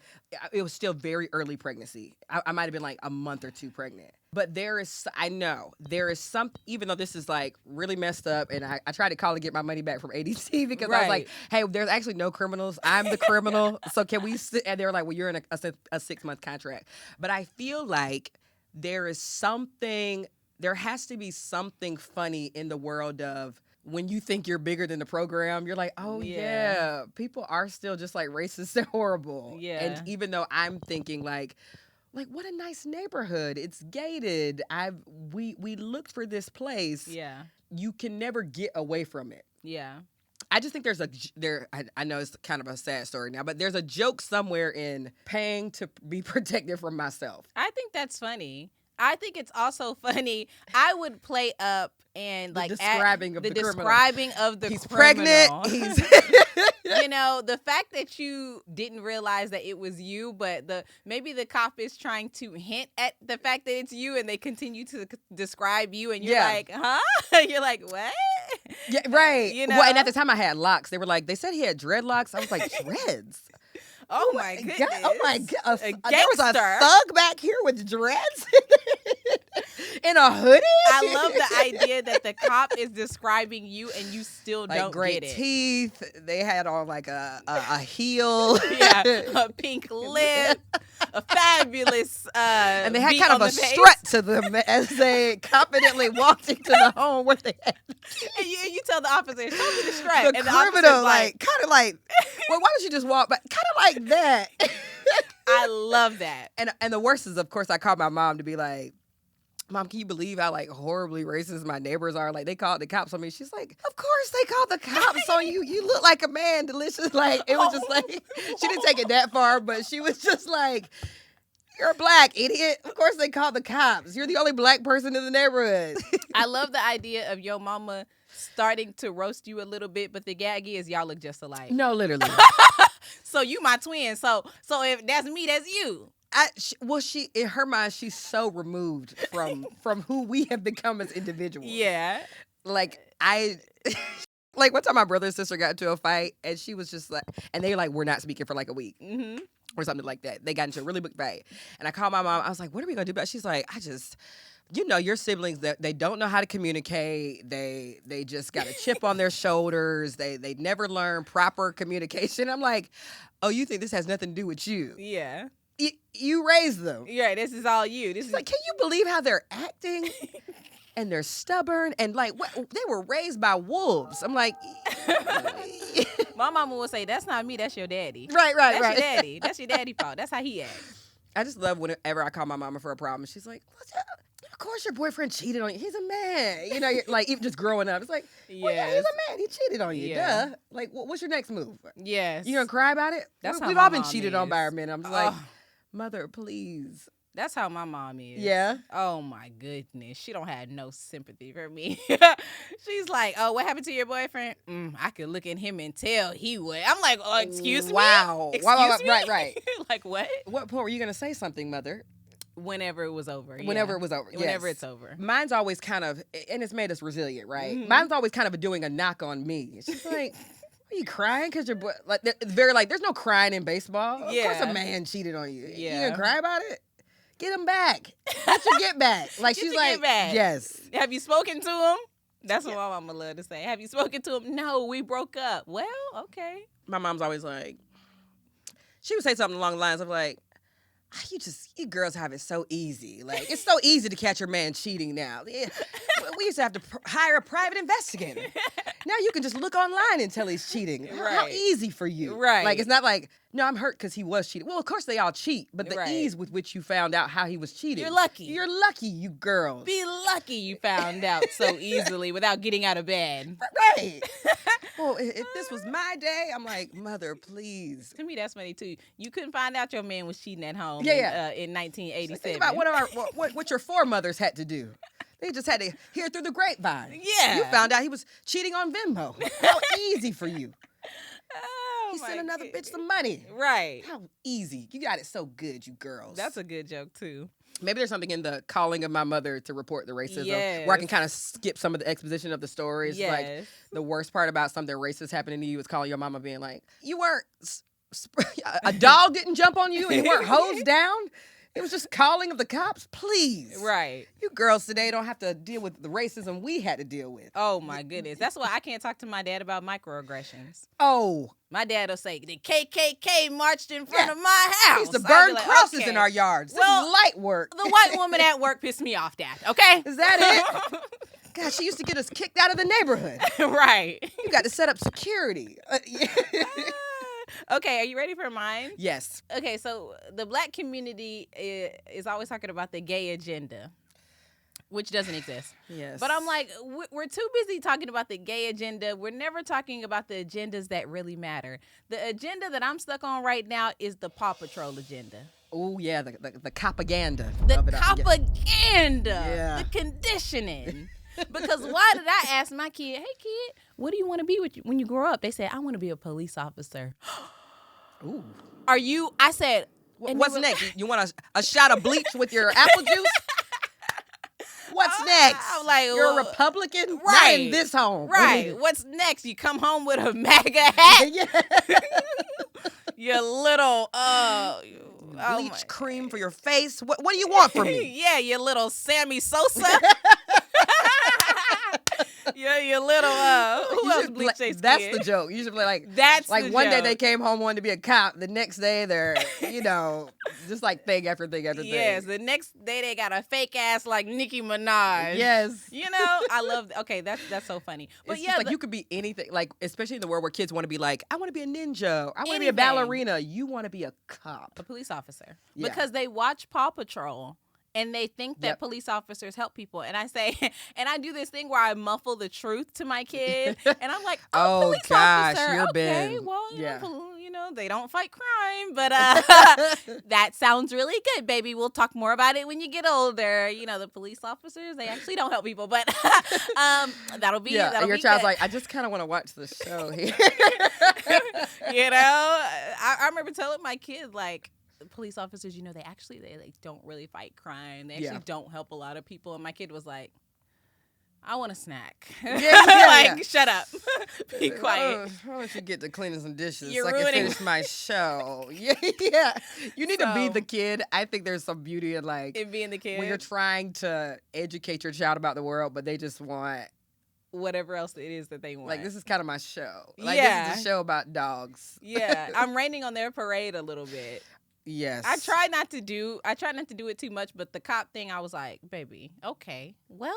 It was still very early pregnancy. I might have been like a month or two pregnant. But there is some, even though this is like really messed up, and I tried to call to get my money back from ADT because I was like, hey, there's actually no criminals. I'm the criminal. So can we sit? And they were like, well, you're in a 6-month contract. But I feel like there has to be something funny in the world of, when you think you're bigger than the program, you're like, oh, yeah, people are still just like racist and horrible. Yeah. And even though I'm thinking like, what a nice neighborhood. It's gated. We looked for this place. Yeah. You can never get away from it. Yeah. I just think I know it's kind of a sad story now, but there's a joke somewhere in paying to be protected from myself. I think that's funny. I think it's also funny. I would play up and like describing of the He's criminal. Pregnant. You know, the fact that you didn't realize that it was you, but maybe the cop is trying to hint at the fact that it's you, and they continue to describe you, and you're like, huh? You're like, what? Yeah, right. You know? Well, and at the time I had locks. They were like, they said he had dreadlocks. I was like, dreads. Oh my goodness. Oh my God. There was a thug back here with dreads in a hoodie. I love the idea that the cop is describing you and you still don't great get it. Teeth. They had on like a heel. Yeah, a pink lip, a fabulous and they had kind of a strut to them as they confidently walked into the home where they had. And you tell the officer, show me the strut. The and criminal, like, kind of like, well, why don't you just walk back? Kind of like that. I love that. And the worst is, of course, I called my mom to be like, Mom, can you believe how like horribly racist my neighbors are? Like, they called the cops on me. She's like, of course they called the cops on you. You look like a man, Delicious. Like, it was just like, she didn't take it that far, but she was just like, you're black, idiot. Of course they called the cops. You're the only black person in the neighborhood. I love the idea of your mama starting to roast you a little bit, but the gag is y'all look just alike. No, literally. So you my twin. So if that's me, that's you. She in her mind, she's so removed from who we have become as individuals. Yeah. Like like one time my brother and sister got into a fight, and she was just like, and they like were not speaking for like a week. Mm-hmm. Or something like that. They got into a really big fight. And I called my mom. I was like, what are we going to do about it? She's like, your siblings, they don't know how to communicate. They just got a chip on their shoulders. They never learn proper communication. I'm like, oh, you think this has nothing to do with you? Yeah. You raised them. Yeah, this is all you. This is like, can you believe how they're acting? And they're stubborn, and like they were raised by wolves. I'm like, my mama will say, "That's not me. That's your daddy." Right. That's your daddy. That's your daddy fault. That's how he acts. I just love whenever I call my mama for a problem. She's like, "Of course your boyfriend cheated on you. He's a man." You know, like even just growing up, it's like, well, yeah, he's a man. He cheated on you. Yeah. Duh. Like, what's your next move? Yes. You gonna cry about it? We've all been cheated on by our men. I'm just like, mother, please. That's how my mom is. Yeah. Oh my goodness. She don't have no sympathy for me. She's like, oh, what happened to your boyfriend? I could look at him and tell he would. I'm like, excuse me? Wow. Excuse me? Right. Like, what? What point were you going to say something, mother? Whenever it was over. Whenever it was over. Yes. Whenever it's over. Mine's always kind of, and it's made us resilient, right? Mm-hmm. Mine's always kind of doing a knock on me. She's like, are you crying? Because you're, like, it's very like, there's no crying in baseball. Of course a man cheated on you. Yeah. You gonna cry about it? Get him back. Get your get back. Like, she's like, yes. Have you spoken to him? That's what my mama love to say. Have you spoken to him? No, we broke up. Well, okay. My mom's always like, she would say something along the lines of like, you girls have it so easy. Like, it's so easy to catch your man cheating now. Yeah. We used to have to hire a private investigator. Now you can just look online and tell he's cheating. Right. How easy for you. Right. Like, it's not like, no, I'm hurt because he was cheating. Well, of course they all cheat, but the ease with which you found out how he was cheating. You're lucky. You're lucky, you girls. Be lucky you found out so easily without getting out of bed. Right. Well, if this was my day, I'm like, mother, please. To me, that's funny, too. You couldn't find out your man was cheating at home in 1987. Think about what your foremothers had to do. They just had to hear through the grapevine. Yeah. You found out he was cheating on Venmo. How easy for you. He sent another bitch some money. Right. How easy. You got it so good, you girls. That's a good joke, too. Maybe there's something in the calling of my mother to report the racism where I can kind of skip some of the exposition of the stories. Yes. Like, the worst part about something racist happening to you is calling your mama being like, you weren't, a dog didn't jump on you and you weren't hosed down? It was just calling of the cops? Please. Right. You girls today don't have to deal with the racism we had to deal with. Oh, my goodness. That's why I can't talk to my dad about microaggressions. Oh. My dad will say, the KKK marched in front of my house. He used to burn crosses in our yards. Well, this is light work. The white woman at work pissed me off, Dad, okay? Is that it? God, she used to get us kicked out of the neighborhood. Right. You got to set up security. Okay, are you ready for mine? Yes. Okay, so the black community is always talking about the gay agenda, which doesn't exist. Yes. But I'm like, we're too busy talking about the gay agenda. We're never talking about the agendas that really matter. The agenda that I'm stuck on right now is the Paw Patrol agenda. Oh, yeah, the propaganda. The propaganda. Yeah. The conditioning. Because why did I ask my kid, hey, kid, what do you want to be when you grow up? They said, I want to be a police officer. Ooh. Are you? I said. What's next? You want a shot of bleach with your apple juice? What's next? I'm like, you're a Republican? Right. Not in this home. Right. What's next? You come home with a MAGA hat? Yeah. Your little, bleach cream for your face? What do you want from me? Yeah, your little Sammy Sosa. Yeah, your little who else bleached their skin? That's the joke. You should be like, that's like the one joke. day they came home wanting to be a cop. The next day they're, just like thing after thing after thing. Yes, the next day they got a fake ass like Nicki Minaj. Yes. I love. Okay, that's so funny. But it's like you could be anything. Like, especially in the world where kids want to be like, I want to be a ninja. I want to be a ballerina. You want to be a cop, a police officer, because they watch Paw Patrol. And they think that police officers help people. And I say, and I do this thing where I muffle the truth to my kid. And I'm like, police officer. You're okay, been, well, they don't fight crime. But that sounds really good, baby. We'll talk more about it when you get older. The police officers, they actually don't help people. But that'll be your child's good. like, I just kind of want to watch the show here. I remember telling my kid, like, police officers, they don't really fight crime. They actually don't help a lot of people. And my kid was like, I want a snack. Shut up. Be quiet. Why don't you get to cleaning some dishes so I can finish my show? Yeah. You need to be the kid. I think there's some beauty in being the kid. When you're trying to educate your child about the world, but they just want whatever else it is that they want. Like, this is kind of my show. This is a show about dogs. Yeah. I'm raining on their parade a little bit. Yes. I try not to do it too much, but the cop thing, I was like, baby, okay, well.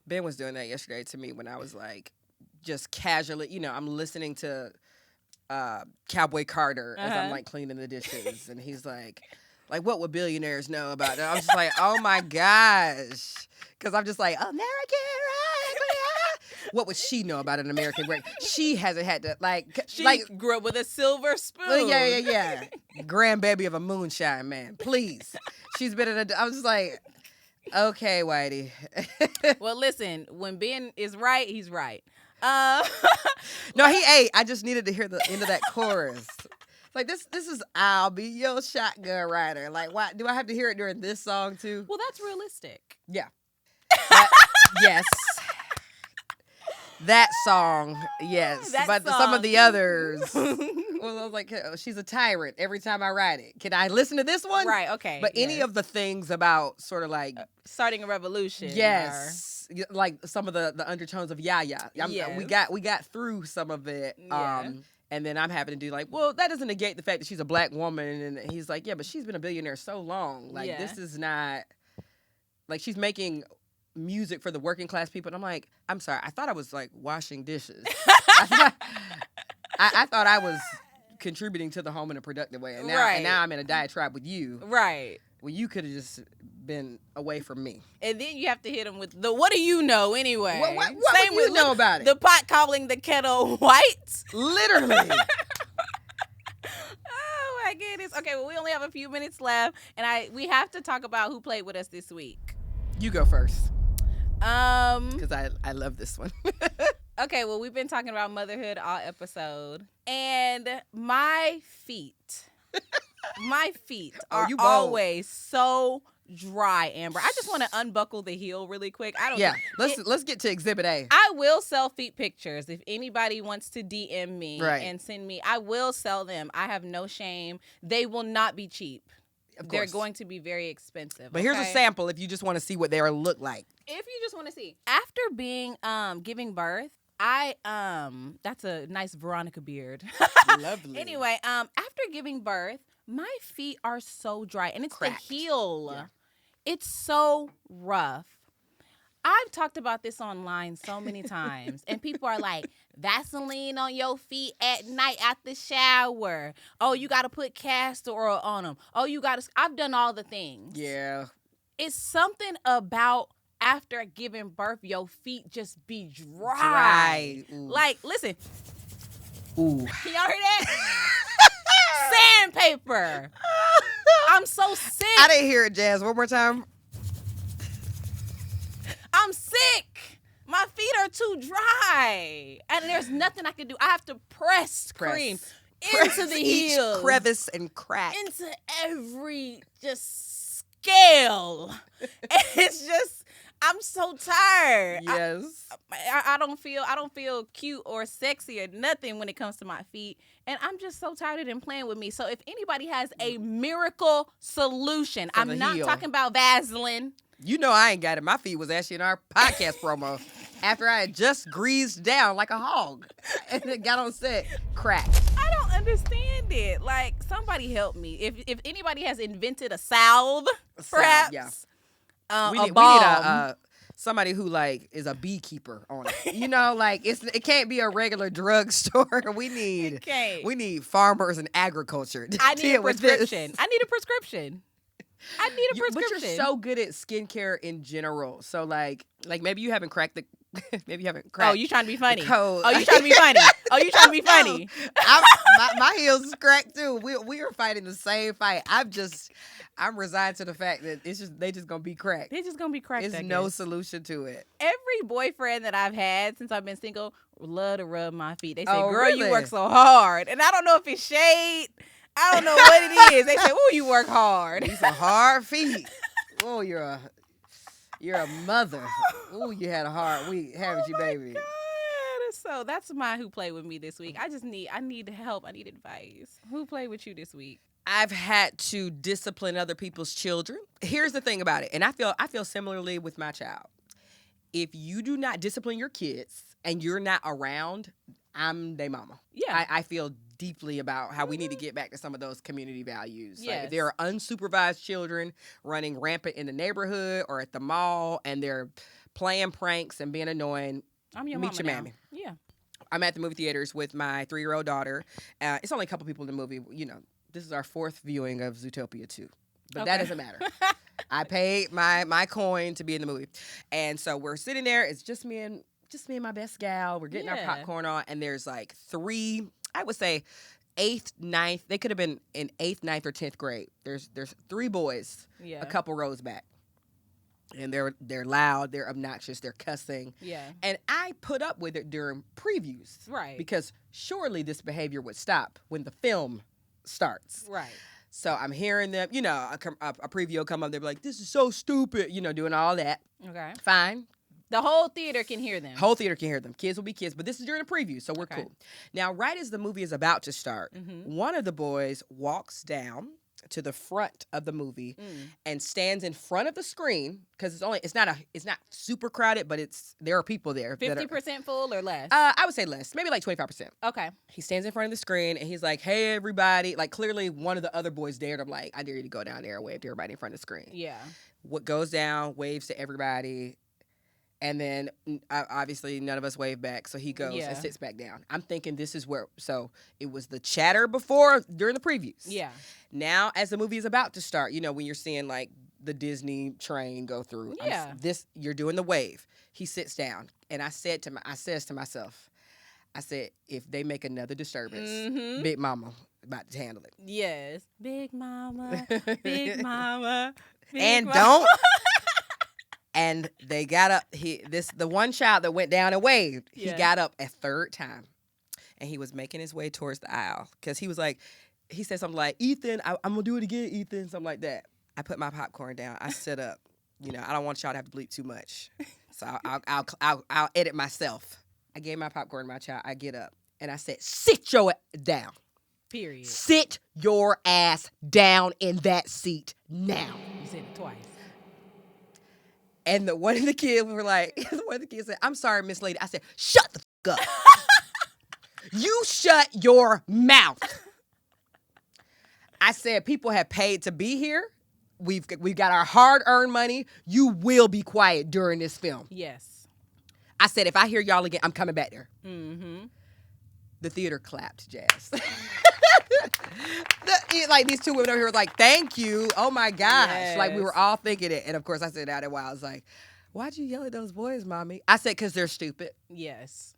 Ben was doing that yesterday to me when I was like, just casually, I'm listening to Cowboy Carter as I'm like cleaning the dishes. And he's like, what would billionaires know about it? I was just like, oh my gosh. Because I'm just like, American right? What would she know about an American break? She hasn't had to, she grew up with a silver spoon. Yeah. Grandbaby of a moonshine man. Please. She's been in I was just like, okay, Whitey. Well, listen, when Ben is right, he's right. No, he ate. I just needed to hear the end of that chorus. Like this is I'll be your shotgun rider. Like, why do I have to hear it during this song too? Well, that's realistic. Yeah. Yes. That song, yes. But some of the others, well, I was like, she's a tyrant every time I ride it. Can I listen to this one? Right, okay. But any of the things about sort of like... starting a revolution. Yes. Like some of the undertones of Yaya. Yes. We got through some of it. Yeah. And then I'm having to do like, well, that doesn't negate the fact that she's a black woman. And he's like, yeah, but she's been a billionaire so long. Like, this is not... Like, she's making... music for the working class people, and I'm like, I'm sorry, I thought I was like washing dishes. I thought I was contributing to the home in a productive way, and now I'm in a diatribe with you. Right. Well, you could have just been away from me. And then you have to hit them with the what do you know anyway? What do you know about it? The pot calling the kettle white. Literally. Oh my goodness. Okay, well, we only have a few minutes left, and we have to talk about who played with us this week. You go first. Because I love this one. Okay, well, we've been talking about motherhood all episode, and my feet are always so dry, Amber. I just want to unbuckle the heel really quick. Let's get to Exhibit A. I will sell feet pictures if anybody wants to DM me and send me. I will sell them. I have no shame. They will not be cheap. They're going to be very expensive. But here's a sample if you just want to see what they look like. If you just want to see. After being giving birth, that's a nice Veronica beard. Lovely. Anyway, after giving birth, my feet are so dry, and it's cracked. The heel. Yeah. It's so rough. I've talked about this online so many times, and people are like, Vaseline on your feet at night at the shower. Oh, you got to put castor oil on them. Oh, I've done all the things. Yeah. It's something about after giving birth, your feet just be dry. Like, listen. Ooh. Can y'all hear that? Sandpaper. I'm so sick. I didn't hear it, Jazz. One more time. I'm sick. My feet are too dry. And there's nothing I can do. I have to press cream into the heel. Each crevice and crack. Into every just scale. It's just, I'm so tired. Yes. I don't feel cute or sexy or nothing when it comes to my feet. And I'm just so tired of them playing with me. So if anybody has a miracle solution, I'm not talking about Vaseline. You know I ain't got it. My feet was actually in our podcast promo after I had just greased down like a hog and it got on set, cracked. I don't understand it. Like, somebody help me. If anybody has invented a salve, perhaps. Yeah. We need somebody who like is a beekeeper on it. You know, like it can't be a regular drugstore. We need farmers and agriculture. I need a prescription. I need a prescription. But you're so good at skincare in general. So like maybe you haven't cracked the. Maybe you haven't cracked. Oh, you trying to be funny? Oh, you trying to be funny? Oh, you trying to be funny? My heels is cracked too. We are fighting the same fight. I'm resigned to the fact that they just gonna be cracked. They're just gonna be cracked. There's no solution to it. Every boyfriend that I've had since I've been single love to rub my feet. They say, "Girl, really? You work so hard," and I don't know if it's shade. I don't know what it is. They say, "Oh, you work hard." These are hard feet. Oh, you're a mother. Oh, you had a hard week, haven't you, baby? God. So that's who played with me this week. I need help. I need advice. Who played with you this week? I've had to discipline other people's children. Here's the thing about it, and I feel similarly with my child. If you do not discipline your kids and you're not around, I'm their mama. Yeah. I feel deeply about how we need to get back to some of those community values. Yes. Like if there are unsupervised children running rampant in the neighborhood or at the mall and they're playing pranks and being annoying, I'm your meet mama your now. mammy. Yeah. I'm at the movie theaters with my 3-year-old daughter. It's only a couple people in the movie. You know, this is our 4th viewing of Zootopia 2. But that doesn't matter. I paid my coin to be in the movie. And so we're sitting there. It's just me and my best gal. We're getting our popcorn on. And there's like 3, I would say 8th, 9th. They could have been in 8th, 9th, or 10th grade. There's 3 boys a couple rows back. And they're loud, they're obnoxious, they're cussing. Yeah. And I put up with it during previews. Right. Because surely this behavior would stop when the film starts. Right. So I'm hearing them, a preview will come up. They'll be like, this is so stupid, doing all that. Okay. Fine. The whole theater can hear them. Whole theater can hear them. Kids will be kids, but this is during the preview, so we're cool. Now, right as the movie is about to start, one of the boys walks down to the front of the movie and stands in front of the screen because it's not super crowded, but there are people there. 50% full or less? I would say less, maybe like 25%. Okay. He stands in front of the screen and he's like, "Hey, everybody!" Like clearly, one of the other boys dared him. Like, I dare you to go down there and wave to everybody in front of the screen. Yeah. What goes down, waves to everybody. And then, obviously, none of us wave back, so he goes and sits back down. I'm thinking this is where, so it was the chatter before, during the previews. Yeah. Now, as the movie is about to start, when you're seeing, like, the Disney train go through. Yeah. You're doing the wave. He sits down, and I says to myself, I said, if they make another disturbance, Big Mama about to handle it. Yes. Big Mama, Big Mama, Big and Mama. Don't... And they got up. The one child that went down and waved, he got up a third time, and he was making his way towards the aisle because he was like, he said something like, "Ethan, I'm gonna do it again, Ethan," something like that. I put my popcorn down. I sit up. I don't want y'all to have to bleep too much, so I'll edit myself. I gave my popcorn to my child. I get up and I said, "Sit your down." Period. Sit your ass down in that seat now. You said it twice. And one of the kids said, "I'm sorry, Miss Lady." I said, "Shut the fuck up." You shut your mouth. I said, people have paid to be here. We've got our hard-earned money. You will be quiet during this film. Yes. I said, if I hear y'all again, I'm coming back there. Mm-hmm. The theater clapped, Jazz. Like these two women over here were like, "Thank you. Oh my gosh." Yes. Like we were all thinking it. And of course I said out there while I was like, "Why'd you yell at those boys, Mommy?" I said, "Because they're stupid." Yes.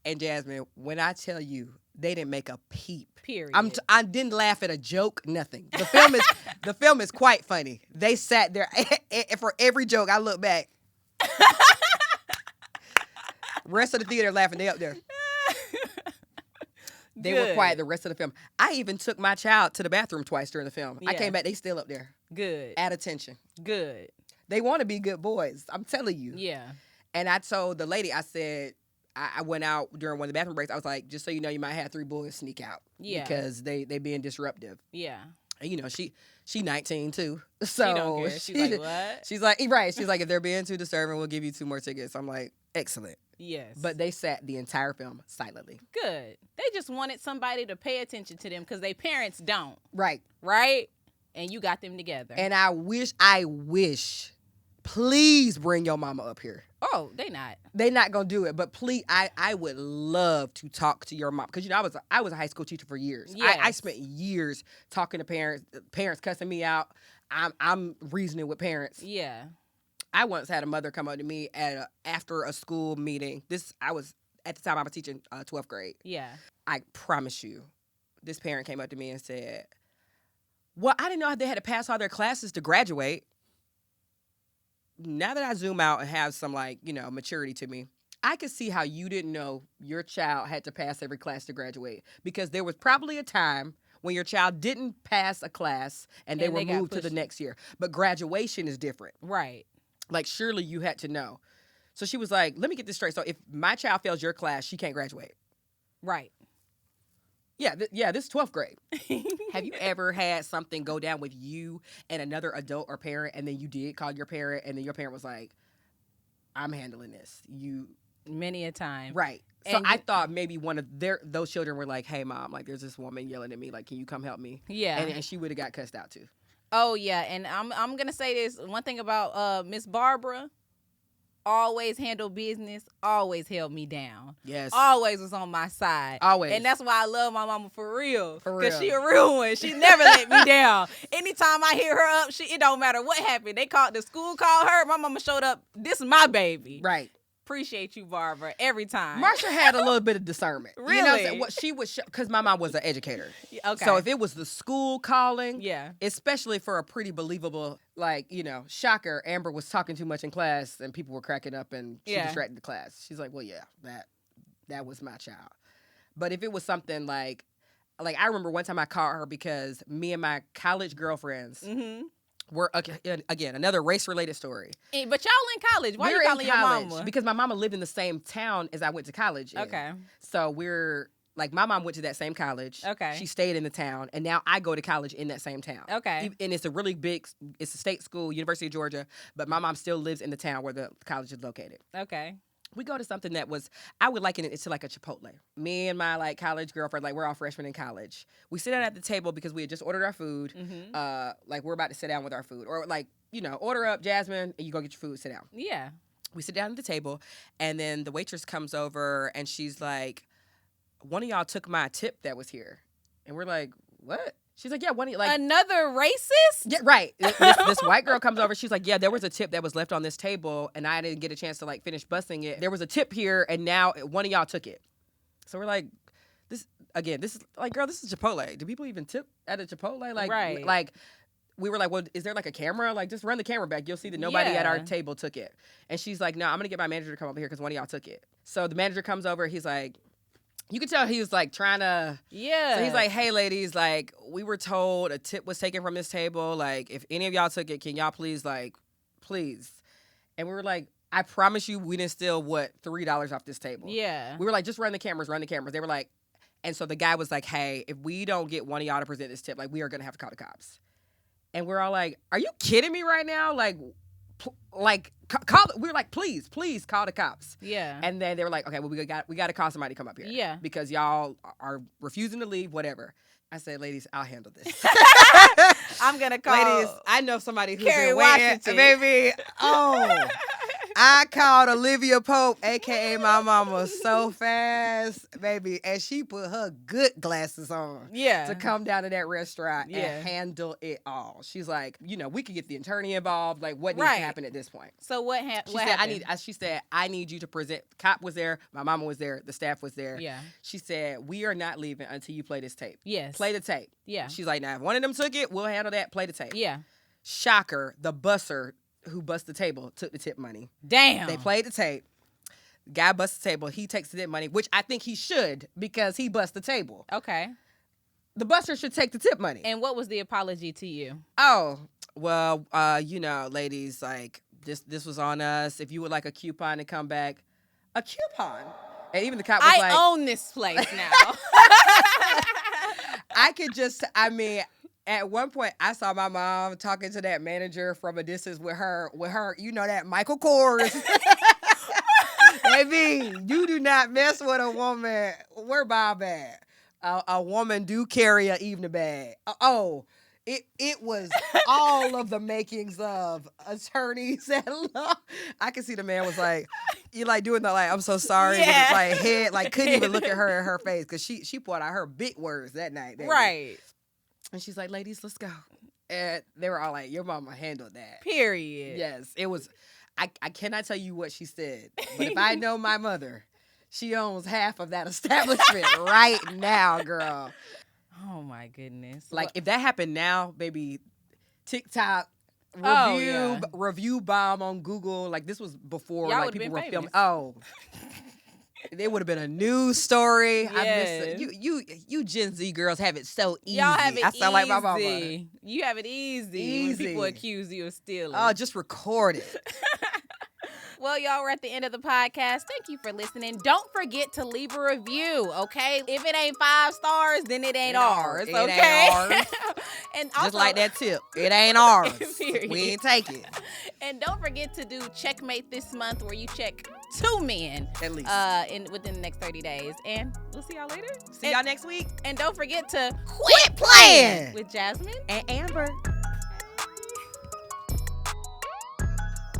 And Jazmyn, when I tell you, they didn't make a peep. Period. I didn't laugh at a joke, nothing. The film is quite funny. They sat there for every joke. I look back. Rest of the theater laughing. They up there. They were quiet the rest of the film. I even took my child to the bathroom twice during the film. I came back, they still up there. Good. At attention. Good. They want to be good boys. I'm telling you. Yeah. And I told the lady, I said, I went out during one of the bathroom breaks. I was like, just so you know, you might have 3 boys sneak out. Yeah. Because they being disruptive. Yeah. And she 19 too. So she don't care. She's like, what? She's like, right. She's like, if they're being too disturbing, we'll give you 2 more tickets. I'm like, excellent. Yes. But they sat the entire film silently. Good. They just wanted somebody to pay attention to them because their parents don't. Right. Right? And you got them together. And I wish, please bring your mama up here. Oh, they not. They not gonna do it, but please, I would love to talk to your mom because I was a high school teacher for years. Yes. I spent years talking to parents cussing me out. I'm reasoning with parents. Yeah. I once had a mother come up to me after a school meeting. At the time I was teaching 12th grade. Yeah. I promise you, this parent came up to me and said, "Well, I didn't know they had to pass all their classes to graduate." Now that I zoom out and have some maturity to me, I could see how you didn't know your child had to pass every class to graduate because there was probably a time when your child didn't pass a class and they were moved to the next year. But graduation is different. Right. Like, surely you had to know. So she was like, let me get this straight. So if my child fails your class, she can't graduate. Right. Yeah, this is 12th grade. Have you ever had something go down with you and another adult or parent, and then you did call your parent, and then your parent was like, "I'm handling this." Many a time. Right. So I thought maybe one of those children were like, "Hey, Mom, like there's this woman yelling at me. Like, can you come help me?" Yeah. And she would have got cussed out too. Oh, yeah. And I'm going to say this. One thing about Miss Barbara, always handled business, always held me down. Yes. Always was on my side. Always. And that's why I love my mama for real. For real. Because she a real one. She never let me down. Anytime I hear her up, it don't matter what happened. The school called her. My mama showed up. This is my baby. Right. Appreciate you, Barbara, every time. Marsha had a little bit of discernment. Really? You know what I'm saying? What she would because my mom was an educator. Okay. So if it was the school calling, yeah, especially for a pretty believable, shocker, Amber was talking too much in class and people were cracking up and she distracted the class. She's like, well, yeah, that was my child. But if it was something like like, I remember one time I caught her because me and my college girlfriends were, again, another race-related story. But y'all in college. Why are you calling your mama? Because my mama lived in the same town as I went to college in. Okay. So we're, like, my mom went to that same college. Okay. She stayed in the town, and now I go to college in that same town. Okay. And it's a really big, it's a state school, University of Georgia, but my mom still lives in the town where the college is located. Okay. We go to something that was, I would liken it to like a Chipotle. Me and my like college girlfriend, like we're all freshmen in college. We sit down at the table because we had just ordered our food. Like we're about to sit down with our food. Or like, order up, Jazmyn, and you go get your food, sit down. Yeah. We sit down at the table, and then the waitress comes over, and she's like, one of y'all took my tip that was here. And we're like, what? She's like, yeah, one of you, like, another racist? Yeah, right. This white girl comes over. She's like, yeah, there was a tip that was left on this table, and I didn't get a chance to like finish busting it. There was a tip here, and now one of y'all took it. So we're like, this is like, girl, this is Chipotle. Do people even tip at a Chipotle? Like, right. Like, we were like, well, is there like a camera? Like, just run the camera back. You'll see that nobody at our table took it. And she's like, no, I'm gonna get my manager to come over here because one of y'all took it. So the manager comes over. He's like, you could tell he was like trying to. Yeah. So he's like, hey, ladies, like, we were told a tip was taken from this table. Like, if any of y'all took it, can y'all please, like, please? And we were like, I promise you we didn't steal, $3 off this table. Yeah. We were like, just run the cameras. They were like, and so the guy was like, hey, if we don't get one of y'all to present this tip, like, we are going to have to call the cops. And we're all like, are you kidding me right now? Call. We were like, please call the cops. Yeah. And then they were like, okay, well, we got to call somebody to come up here. Yeah. Because y'all are refusing to leave, whatever. I said, ladies, I'll handle this. I'm gonna call. Ladies, I know somebody who's Kerry been Washington. Baby. Oh. I called Olivia Pope, a.k.a. my mama, so fast, baby, and she put her good glasses on to come down to that restaurant and handle it all. She's like, we could get the attorney involved. Like, what needs to happen at this point? So what happened? She said, I need you to present. Cop was there. My mama was there. The staff was there. Yeah. She said, we are not leaving until you play this tape. Yes. Play the tape. Yeah. She's like, now, if one of them took it, we'll handle that. Play the tape. Yeah. Shocker, the busser who bust the table took the tip money. Damn. They played the tape. Guy busts the table. He takes the tip money, which I think he should because he bust the table. Okay. The buster should take the tip money. And what was the apology to you? Oh, well, ladies, like, this was on us. If you would like a coupon to come back. A coupon? And even the cop was like, I own this place now. at one point, I saw my mom talking to that manager from a distance with her, that Michael Kors. Baby, you do not mess with a woman. Where Bob at? A woman do carry an evening bag. It was all of the makings of attorneys at law. I could see the man was like, you like doing the like, I'm so sorry. Yeah. With his, like, head, like couldn't even look at her in her face because she pulled out her big words that night. Baby. Right. And she's like, ladies, let's go. And they were all like, your mama handled that. Period. Yes. It was, I cannot tell you what she said. But if I know my mother, she owns half of that establishment right now, girl. Oh, my goodness. Like, if that happened now, baby, TikTok, review bomb on Google. Like, this was before like people were filming. Oh. There would have been a news story. Yes. You Gen Z girls have it so easy. Y'all have it I sound like my mama. You have it easy when people accuse you of stealing. Oh, just record it. Well, y'all, we're at the end of the podcast. Thank you for listening. Don't forget to leave a review, okay? If it ain't 5 stars, then it ain't ours, okay? It ain't ours. And also, just like that tip. It ain't ours. We ain't take it. And don't forget to do Checkmate this month where you check 2 men. At least. Within the next 30 days. And we'll see y'all later. See y'all next week. And don't forget to quit playing with Jazmyn and Amber.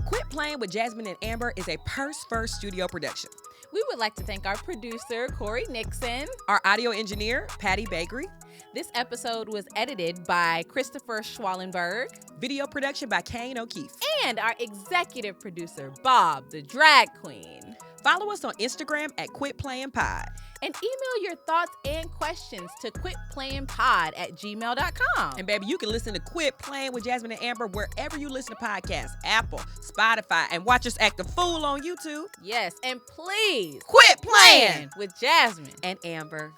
Quit Playing with Jazmyn and Amber is a Purse First studio production. We would like to thank our producer, Corey Nixon. Our audio engineer, Patty Bakery. This episode was edited by Christopher Schwallenberg. Video production by Kane O'Keefe. And our executive producer, Bob, the drag queen. Follow us on Instagram at Quit Playing Pod. And email your thoughts and questions to quitplayingpod@gmail.com. And baby, you can listen to Quit Playing with Jazmyn and Amber wherever you listen to podcasts, Apple, Spotify, and watch us act a fool on YouTube. Yes, and please quit playing with Jazmyn and Amber.